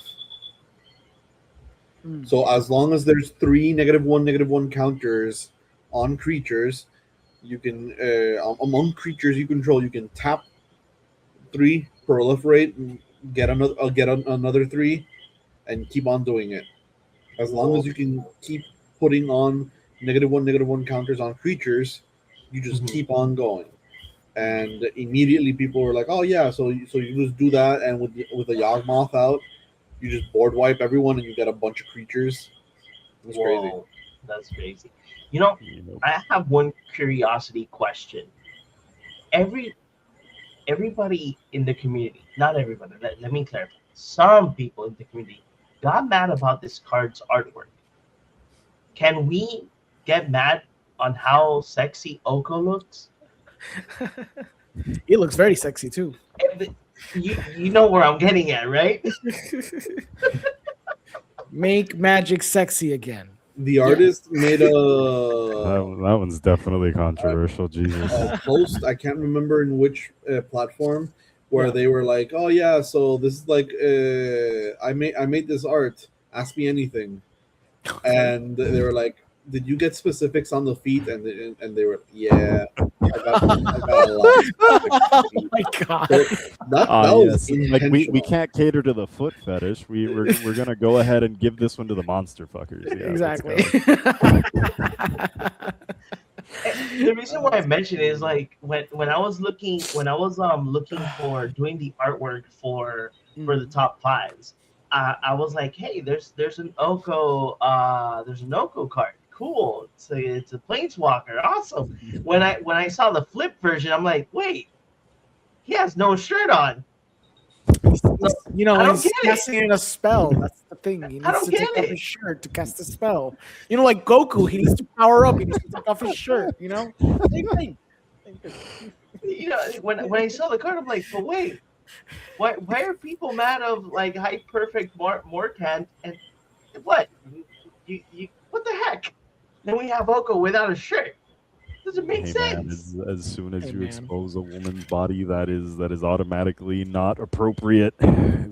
So as long as there's 3 -1 counters on creatures, you can among creatures you control, you can tap 3, proliferate, and get another 3, and keep on doing it. As long as you can keep putting on -1 counters on creatures, you just keep on going. And immediately people were like, "Oh yeah, so you just do that, and with the Yawgmoth out, you just board wipe everyone, and you get a bunch of creatures." It's crazy. That's crazy. You know, I have one curiosity question. Everybody in the community, not everybody, let me clarify. Some people in the community got mad about this card's artwork. Can we get mad on how sexy Oko looks? It looks very sexy too. You know where I'm getting at, right? Make magic sexy again. The artist made a That one's definitely controversial. Jesus. post. I can't remember in which platform, where they were like, "Oh yeah, so this is like I made this art. Ask me anything," and they were like, "Did you get specifics on the feet?" And they were, "Yeah, I got a lot." Oh my god! That was Like we intentional. can't cater to the foot fetish. We're gonna go ahead and give this one to the monster fuckers. Yeah, let's Exactly. The reason why I mentioned it is like when I was looking for doing the artwork for the top 5s, I was like, hey, there's an Oko card. Cool. It's a planeswalker. Awesome. When I saw the flip version, I'm like, wait, he has no shirt on. You know, I don't he's get it. casting a spell. That's the thing. He I needs don't to get take off it. his shirt to cast a spell. You know, like Goku, he needs to power up. He needs to take off his shirt. You know, same thing. You know, when I saw the card, I'm like, but wait, why are people mad of like High Perfect Morkant and what? You what the heck? Then we have Oko without a shirt. Doesn't make Man, sense. as soon as Hey, you man. expose a woman's body, that is automatically not appropriate.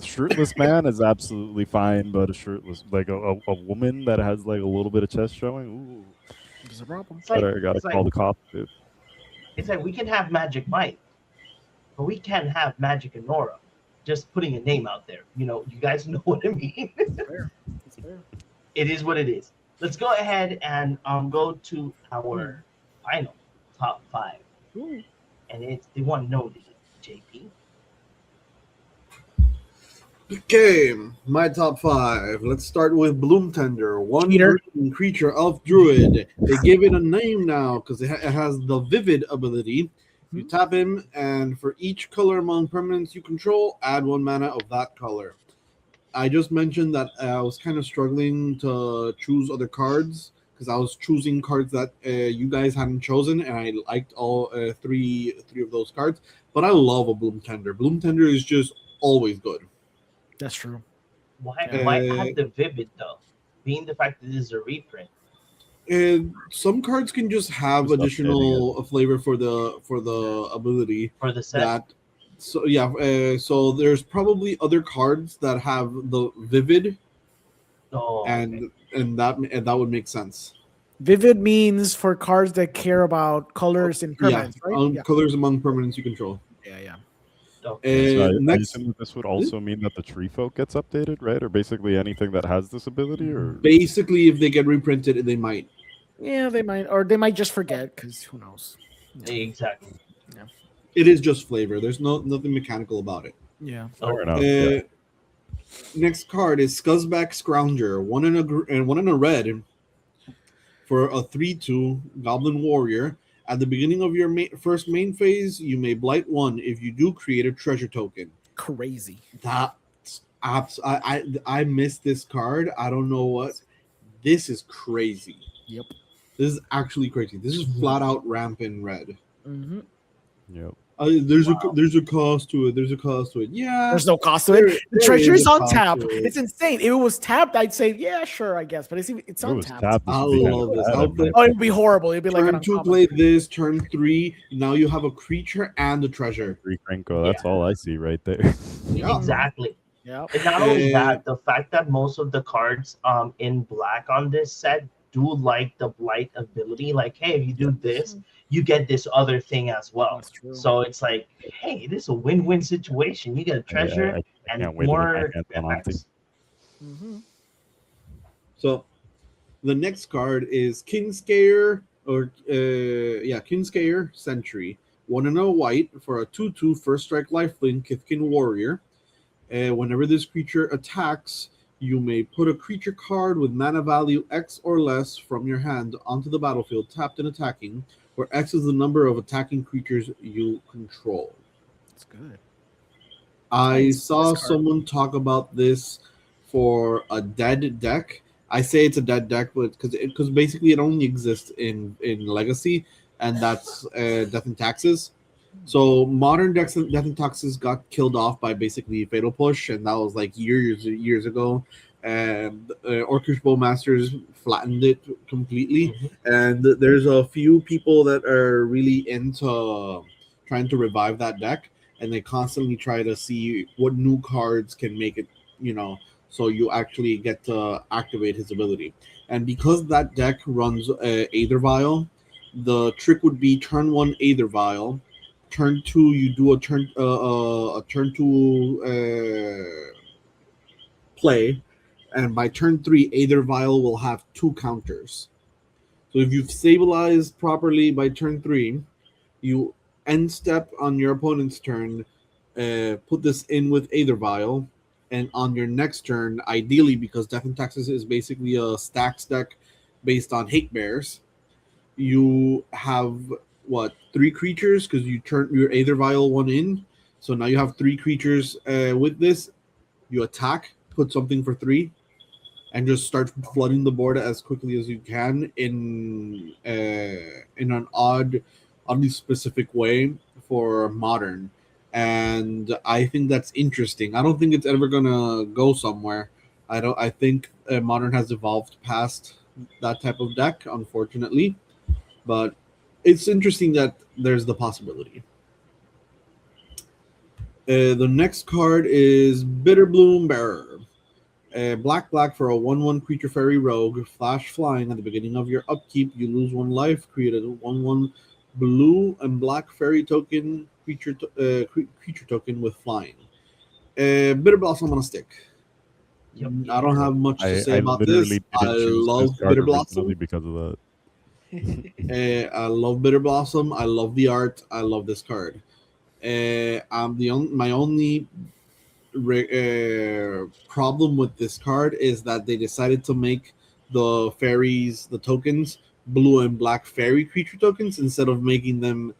Shirtless man is absolutely fine, but a shirtless like a woman that has like a little bit of chest showing, ooh, There's a problem. It's like, gotta it's call like, the cops, dude. it's like we can have Magic Mike, but we can't have Magic and Nora. Just putting a name out there. You know, you guys know what I mean. Fair. That's fair. It is what it is. Let's go ahead and go to our final top 5. Ooh. And they want to know the JP. Okay, my top 5. Let's start with Bloomtender, one Cheater. green creature of Druid. They give it a name now because it has the Vivid ability. You tap him, and for each color among permanents you control, add 1 mana of that color. I just mentioned that I was kind of struggling to choose other cards because I was choosing cards that you guys hadn't chosen, and I liked all three of those cards. But I love a Bloomtender. Bloomtender is just always good. That's true. Why add the Vivid though? Being the fact that this is a reprint. And some cards can just have Just additional flavor for the ability. For the set. That so yeah. So there's probably other cards that have the Vivid, Oh, and that would make sense. Vivid means for cards that care about colors and permanents, right? Colors among permanents you control. Yeah. okay. So I Next, assume that this would also mean that the tree folk gets updated, right? Or basically anything that has this ability, or basically, if they get reprinted, they might. Yeah, they might, or they might just forget because who knows? Exactly. It is just flavor. There's nothing mechanical about it. Yeah. fair enough. Next card is Scuzzback Scrounger, one in a red for a 3/2 Goblin Warrior. At the beginning of your first main phase, you may blight 1. If you do, create a treasure token. Crazy. That's I missed this card. I don't know what. This is crazy. Yep. This is actually crazy. This is flat out rampant red. Mm-hmm. Yep. There's a cost to it. There's a cost to it. Yeah. There's no cost to it. The there treasure's is a on cost tap. to it. It's insane. If it was tapped, I'd say, yeah, sure, I guess. But it's If it on was tap. tapped, this I would be love kinda this. bad, I'll in my Oh, it'd be horrible. It'd be like an Turn 2 uncommon. play this. Turn 3. Now you have a creature and a treasure. Free Krenko, that's all I see right there. Yeah. Exactly. Yep. And not only Uh, that, the fact that most of the cards in black on this set do like the blight ability. Like, hey, if you do this, you get this other thing as well. That's true. So it's like, hey, this is a win-win situation. You get a treasure I and can't wait to get my more hands on Auntie. effects. Mm-hmm. so the next card is Kingscayer Kingscayer Sentry. 1 and a white for a 2/2 first strike lifelink Kithkin warrior. Whenever this creature attacks, you may put a creature card with mana value X or less from your hand onto the battlefield, tapped and attacking, where X is the number of attacking creatures you control. That's good. I Nice. saw This card. someone talk about this for a dead deck. I say it's a dead deck, but because basically it only exists in Legacy, and that's Death and Taxes. So modern Death and Taxes got killed off by basically Fatal Push, and that was like years ago. And Orcish Bowmasters flattened it completely. Mhm. And there's a few people that are really into trying to revive that deck, and they constantly try to see what new cards can make it, so you actually get to activate his ability. And because that deck runs Aether Vial, the trick would be turn 1 Aether Vial, turn 2 you do a turn 2 play, and by turn 3 Aether Vial will have 2 counters. So if you've stabilized properly by turn 3, you end step on your opponent's turn, put this in with Aether Vial, and on your next turn, ideally, because Death and Taxes is basically a stacks deck based on Hate Bears, you have what, 3 creatures, because you turn your Aether Vial 1 in. So now you have 3 creatures with this. You attack, put something for 3, and just start flooding the board as quickly as you can in an oddly specific way for modern. And I think that's interesting. I don't think it's ever gonna go somewhere. I think modern has evolved past that type of deck, unfortunately. But it's interesting that there's the possibility. The next card is Bitterbloom Bearer. Black for a 1/1 creature fairy rogue, flash flying. At the beginning of your upkeep, you lose 1 life. Create a 1/1 blue and black fairy token creature token with flying. Bitter Blossom on a stick. Yep. I don't have much to say I about literally this. I didn't choose love this card Bitter originally Blossom. because of that. I love Bitter Blossom. I love the art. I love this card. My only problem with this card is that they decided to make the fairies, the tokens, blue and black fairy creature tokens instead of making them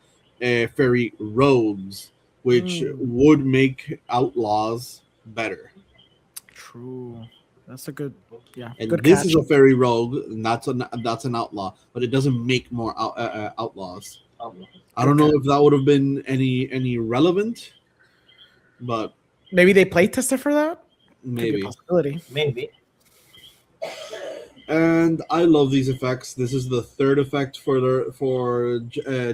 fairy rogues, which would make outlaws better. True. That's a good, And good this catch. is a fairy rogue, and that's an outlaw, but it doesn't make more outlaws. I don't know if that would have been any relevant, but Maybe they play tested for that. Could be a maybe. possibility. Maybe. And I love these effects. This is the third effect for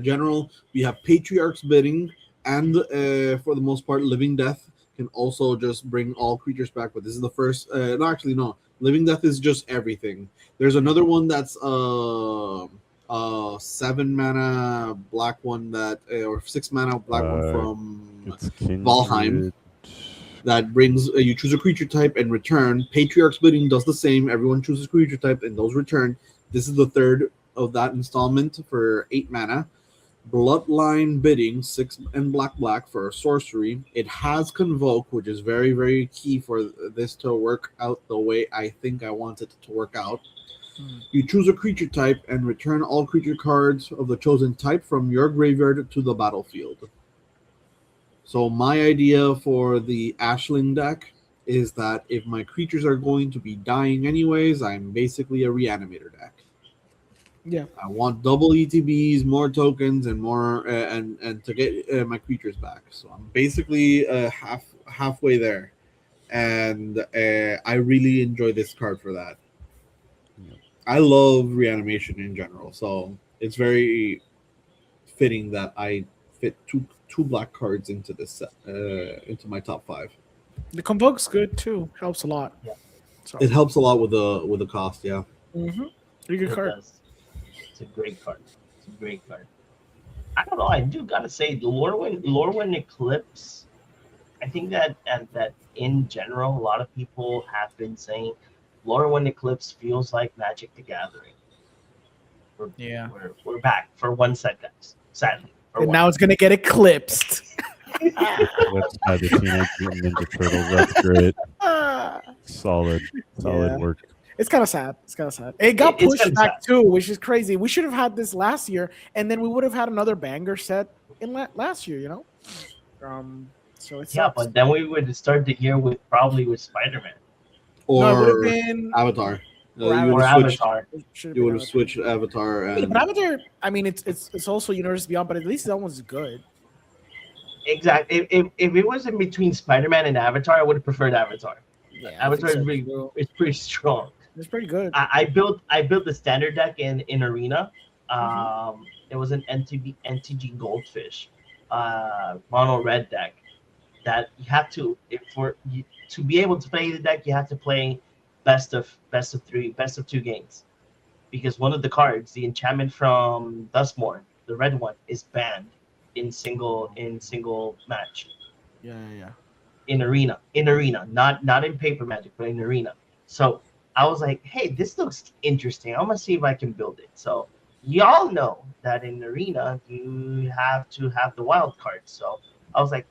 general. We have Patriarch's Bidding, and for the most part, Living Death can also just bring all creatures back. But this is the first. No, actually, no. Living Death is just everything. There's another one that's 7 mana black one that or 6 mana black one from It's Valheim. That brings you choose a creature type and return. Patriarch's Bidding does the same. Everyone chooses creature type and those return. This is the third of that installment for 8 mana. Bloodline Bidding, 6 and black for a sorcery. It has Convoke, which is very, very key for this to work out the way I think I want it to work out. You choose a creature type and return all creature cards of the chosen type from your graveyard to the battlefield. So my idea for the Ashling deck is that if my creatures are going to be dying anyways, I'm basically a reanimator deck. Yeah. I want double ETBs, more tokens, and more and to get my creatures back. So I'm basically halfway there, and I really enjoy this card for that. Yeah. I love reanimation in general, so it's very fitting that I fit two black cards into this set, into my top 5. The Convoke's good too. Helps a lot. Yeah. So It helps a lot with the cost. Yeah. pretty good It card. does. It's a great card. It's a great card. I don't know. I do gotta say, the Lorwyn Eclipse. I think that in general, a lot of people have been saying Lorwyn Eclipse feels like Magic the Gathering. Yeah. We're back for one set, guys. Sadly, for And one. now it's gonna get eclipsed. Eclipsed by the Teenage Mutant Ninja Turtles. That's great. Solid Yeah. work. It's kind of sad. It's kind of sad. It got It's pushed kinda back sad. too, which is crazy. We should have had this last year, and then we would have had another banger set in last year. You know. So it's Yeah, but then we would start the year with Spider-Man Or no, it would have been Avatar. Or You or would have switched. Avatar. it should have You been would have Avatar. switched Avatar Yeah, and but Avatar, I mean, it's also Universe Beyond, but at least that one's good. Exactly. If it was in between Spider-Man and Avatar, I would have preferred Avatar. Yeah, Avatar is pretty strong. It's pretty good. I built the standard deck in Arena. It was an NTG Goldfish, mono red deck that you have to to be able to play the deck, you have to play best of two games, because one of the cards, the enchantment from Dustmorn, the red one, is banned in single match Yeah. in arena, not in paper Magic, but in arena. So I was like, hey, this looks interesting. I'm gonna see if I can build it. So y'all know that in arena you have to have the wild card. So I was like,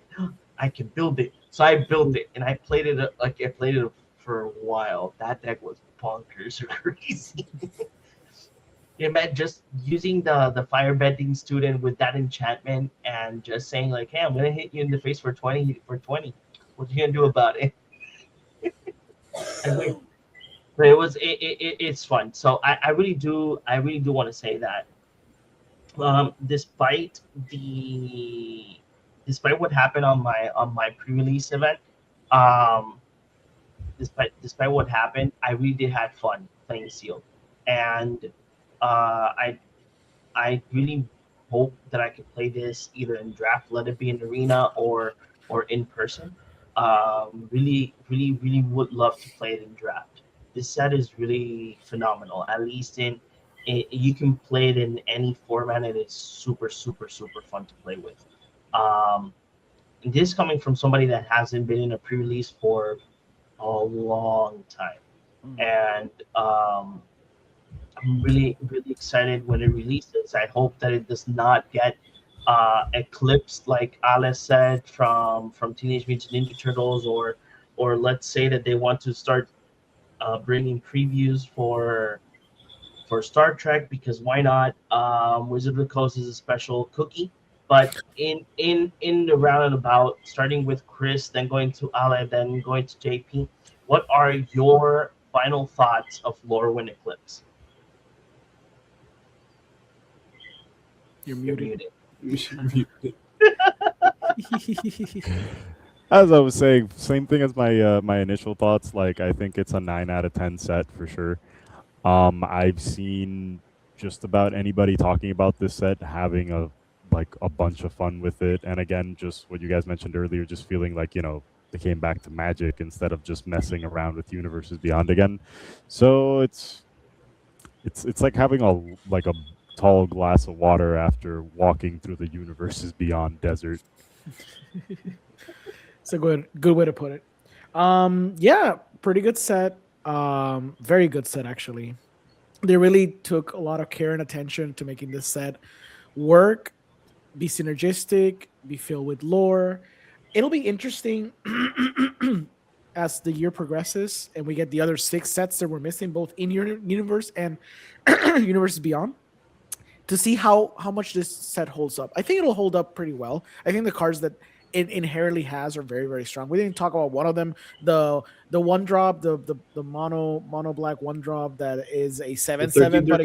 I can build it. So I built it, and I played it for a while. That deck was bonkers crazy. Yeah, man, just using the firebending student with that enchantment and just saying like, hey, I'm gonna hit you in the face for 20. What you gonna do about it? And wait, but it's fun. So I really do want to say that despite what happened on my pre-release event, um, despite what happened, I really did have fun playing Sealed, and I really hope that I could play this either in draft, let it be in arena, or in person. Really would love to play it in draft. This set is really phenomenal. At least you can play it in any format, and it's super fun to play with. And this coming from somebody that hasn't been in a pre-release for a long time, and I'm really excited when it releases. I hope that it does not get eclipsed, like Ale said, from Teenage Mutant Ninja Turtles, or let's say that they want to start bringing previews for Star Trek, because why not? Wizard of the Coast is a special cookie. But in the roundabout, starting with Chris, then going to Ale, then going to JP, what are your final thoughts of Lorwyn Eclipse? You're muted. As I was saying, same thing as my initial thoughts. Like, I think it's a 9 out of 10 set for sure. I've seen just about anybody talking about this set having a bunch of fun with it, and again, just what you guys mentioned earlier, just feeling like, they came back to Magic instead of just messing around with Universes Beyond again. So it's like having a tall glass of water after walking through the Universes Beyond desert. It's a good way to put it. Yeah, pretty good set. Very good set, actually. They really took a lot of care and attention to making this set work, be synergistic, be filled with lore. It'll be interesting as the year progresses and we get the other 6 sets that we're missing, both in universe and Universes Beyond, to see how much this set holds up. I think it'll hold up pretty well. I think the cards that it inherently has are very, very strong. We didn't talk about one of them, the one drop, the mono black one drop that is a 7/7, but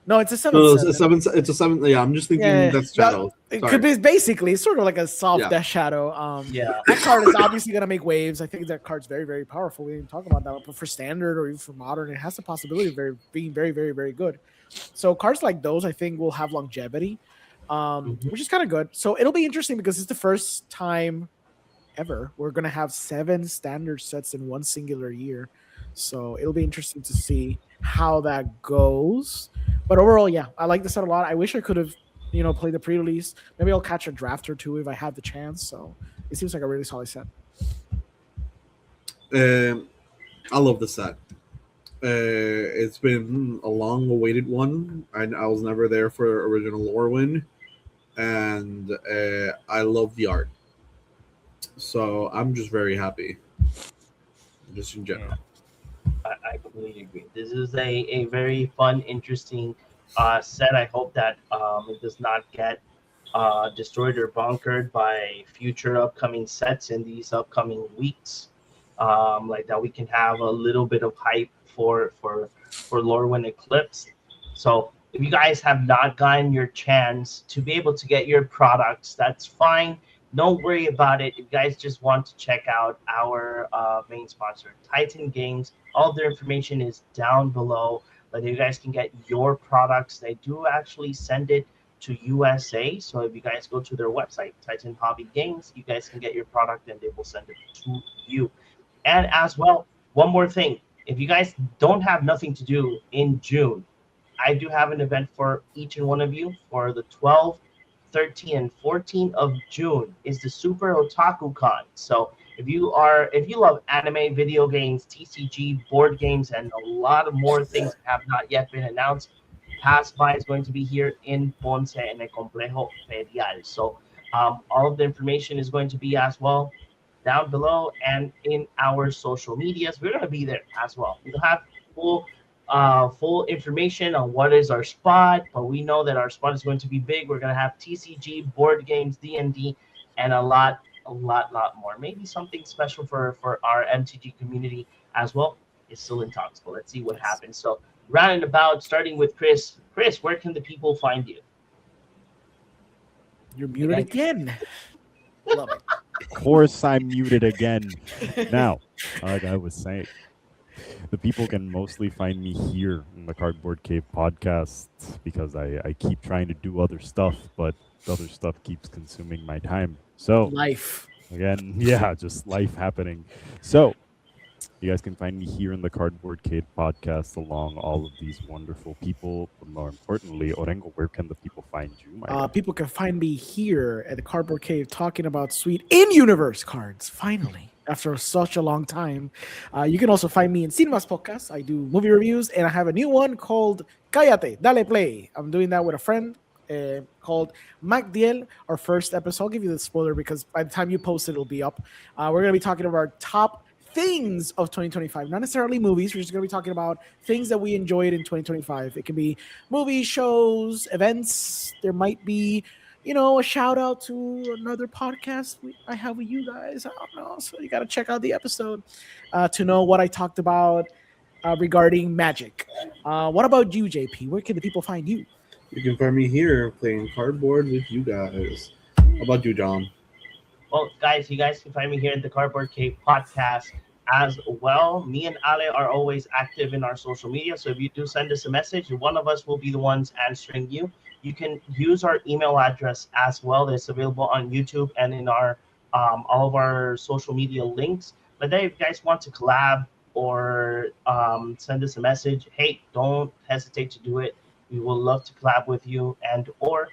no, it's a 7/7. No, it's a 7. It's a 7. Yeah, I'm just thinking that's Shadow. It could be basically sort of like a soft Death Shadow. Yeah, that card is obviously gonna make waves. I think that card's very, very powerful. We didn't talk about that, but for standard or even for modern, it has the possibility of being very, very, very good. So cards like those, I think, will have longevity, which is kind of good. So it'll be interesting because it's the first time ever. We're gonna have 7 standard sets in one singular year, so it'll be interesting to see how that goes. But overall, yeah, I like the set a lot. I wish I could have, played the pre-release. Maybe I'll catch a draft or two if I have the chance. So it seems like a really solid set. I love the set. It's been a long-awaited one. I was never there for original Lorwyn, and I love the art. So I'm just very happy, just in general. I completely agree. This is a very fun, interesting set. I hope that it does not get destroyed or bunkered by future upcoming sets in these upcoming weeks. Like that, we can have a little bit of hype for Lorwyn Eclipsed. So if you guys have not gotten your chance to be able to get your products, that's fine. Don't worry about it. If you guys just want to check out our main sponsor, Titan Games, all their information is down below. But you guys can get your products. They do actually send it to USA. So if you guys go to their website, Titan Hobby Games, you guys can get your product and they will send it to you. And as well, one more thing. If you guys don't have nothing to do in June, I do have an event for each and one of you for the 12th, 13 and 14 of June is the Super Otaku Con. So if you love anime, video games, TCG, board games, and a lot of more things that have not yet been announced, Pass By is going to be here in Ponce in the Complejo Ferial. So all of the information is going to be as well down below and in our social medias. We're going to be there as well. We'll have full information on what is our spot, but we know that our spot is going to be big. We're going to have TCG, board games, D&D, and a lot more. Maybe something special for our MTG community as well. It's still in talks, but let's see what happens. So round and about, starting with Chris. Chris, where can the people find you? You're muted again. Love it. Of course, I'm muted again. Now, like I was saying, the people can mostly find me here in the Cardboard Cave podcast because I keep trying to do other stuff, but other stuff keeps consuming my time. So Life. again, yeah, just life happening. So you guys can find me here in the Cardboard Cave podcast along all of these wonderful people. But more importantly, Orengo, where can the people find you? People can find me here at the Cardboard Cave talking about sweet in-universe cards, finally, after such a long time. You can also find me in Cinemas Podcast. I do movie reviews, and I have a new one called Cállate, Dale Play. I'm doing that with a friend called Magdiel, our first episode. I'll give you the spoiler because by the time you post it, it'll be up. We're going to be talking about our top things of 2025, not necessarily movies. We're just going to be talking about things that we enjoyed in 2025. It can be movies, shows, events. There might be, a shout out to another podcast I have with you guys. I don't know. So you got to check out the episode to know what I talked about regarding magic. What about you, JP? Where can the people find you? You can find me here playing cardboard with you guys. How about you, John? Well, guys, you guys can find me here at the Cardboard Cave podcast as well. Me and Ale are always active in our social media. So if you do send us a message, one of us will be the ones answering you. You can use our email address as well. That's available on YouTube and in our all of our social media links. But then if you guys want to collab or send us a message, hey, don't hesitate to do it. We will love to collab with you and or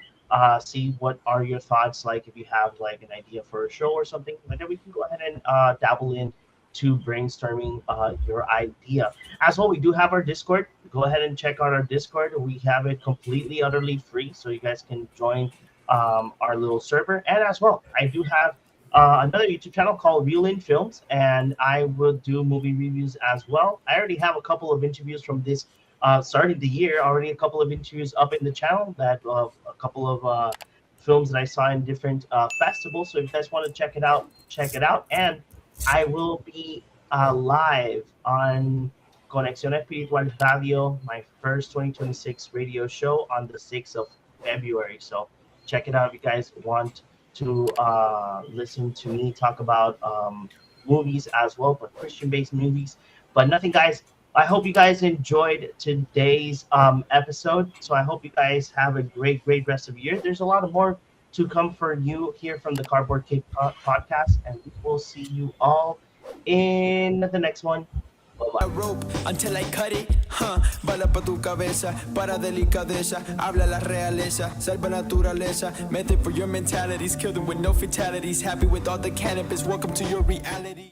see what are your thoughts, like if you have like an idea for a show or something like that, we can go ahead and dabble in to brainstorming your idea. As well, we do have our Discord. Go ahead and check out our Discord. We have it completely utterly free, so you guys can join our little server. And as well, I do have another YouTube channel called Real In Films, and I will do movie reviews as well. I already have a couple of interviews from this starting the year, already a couple of interviews up in the channel, that a couple of films that I saw in different festivals. So if you guys want to check it out, check it out. And I will be live on Conexión Espiritual Radio, my first 2026 radio show on the 6th of February. So check it out if you guys want to listen to me talk about movies as well, but Christian-based movies. But nothing, guys. I hope you guys enjoyed today's episode. So I hope you guys have a great rest of the year. There's a lot of more to come for you here from the Cardboard Cake podcast, and we will see you all in the next one. A rope until I cut it, bala pa tu cabeza, para delicadeza, habla la realeza, salva naturaleza, method for your mentalities, kill them with no fatalities, happy with all the cannabis, welcome to your reality.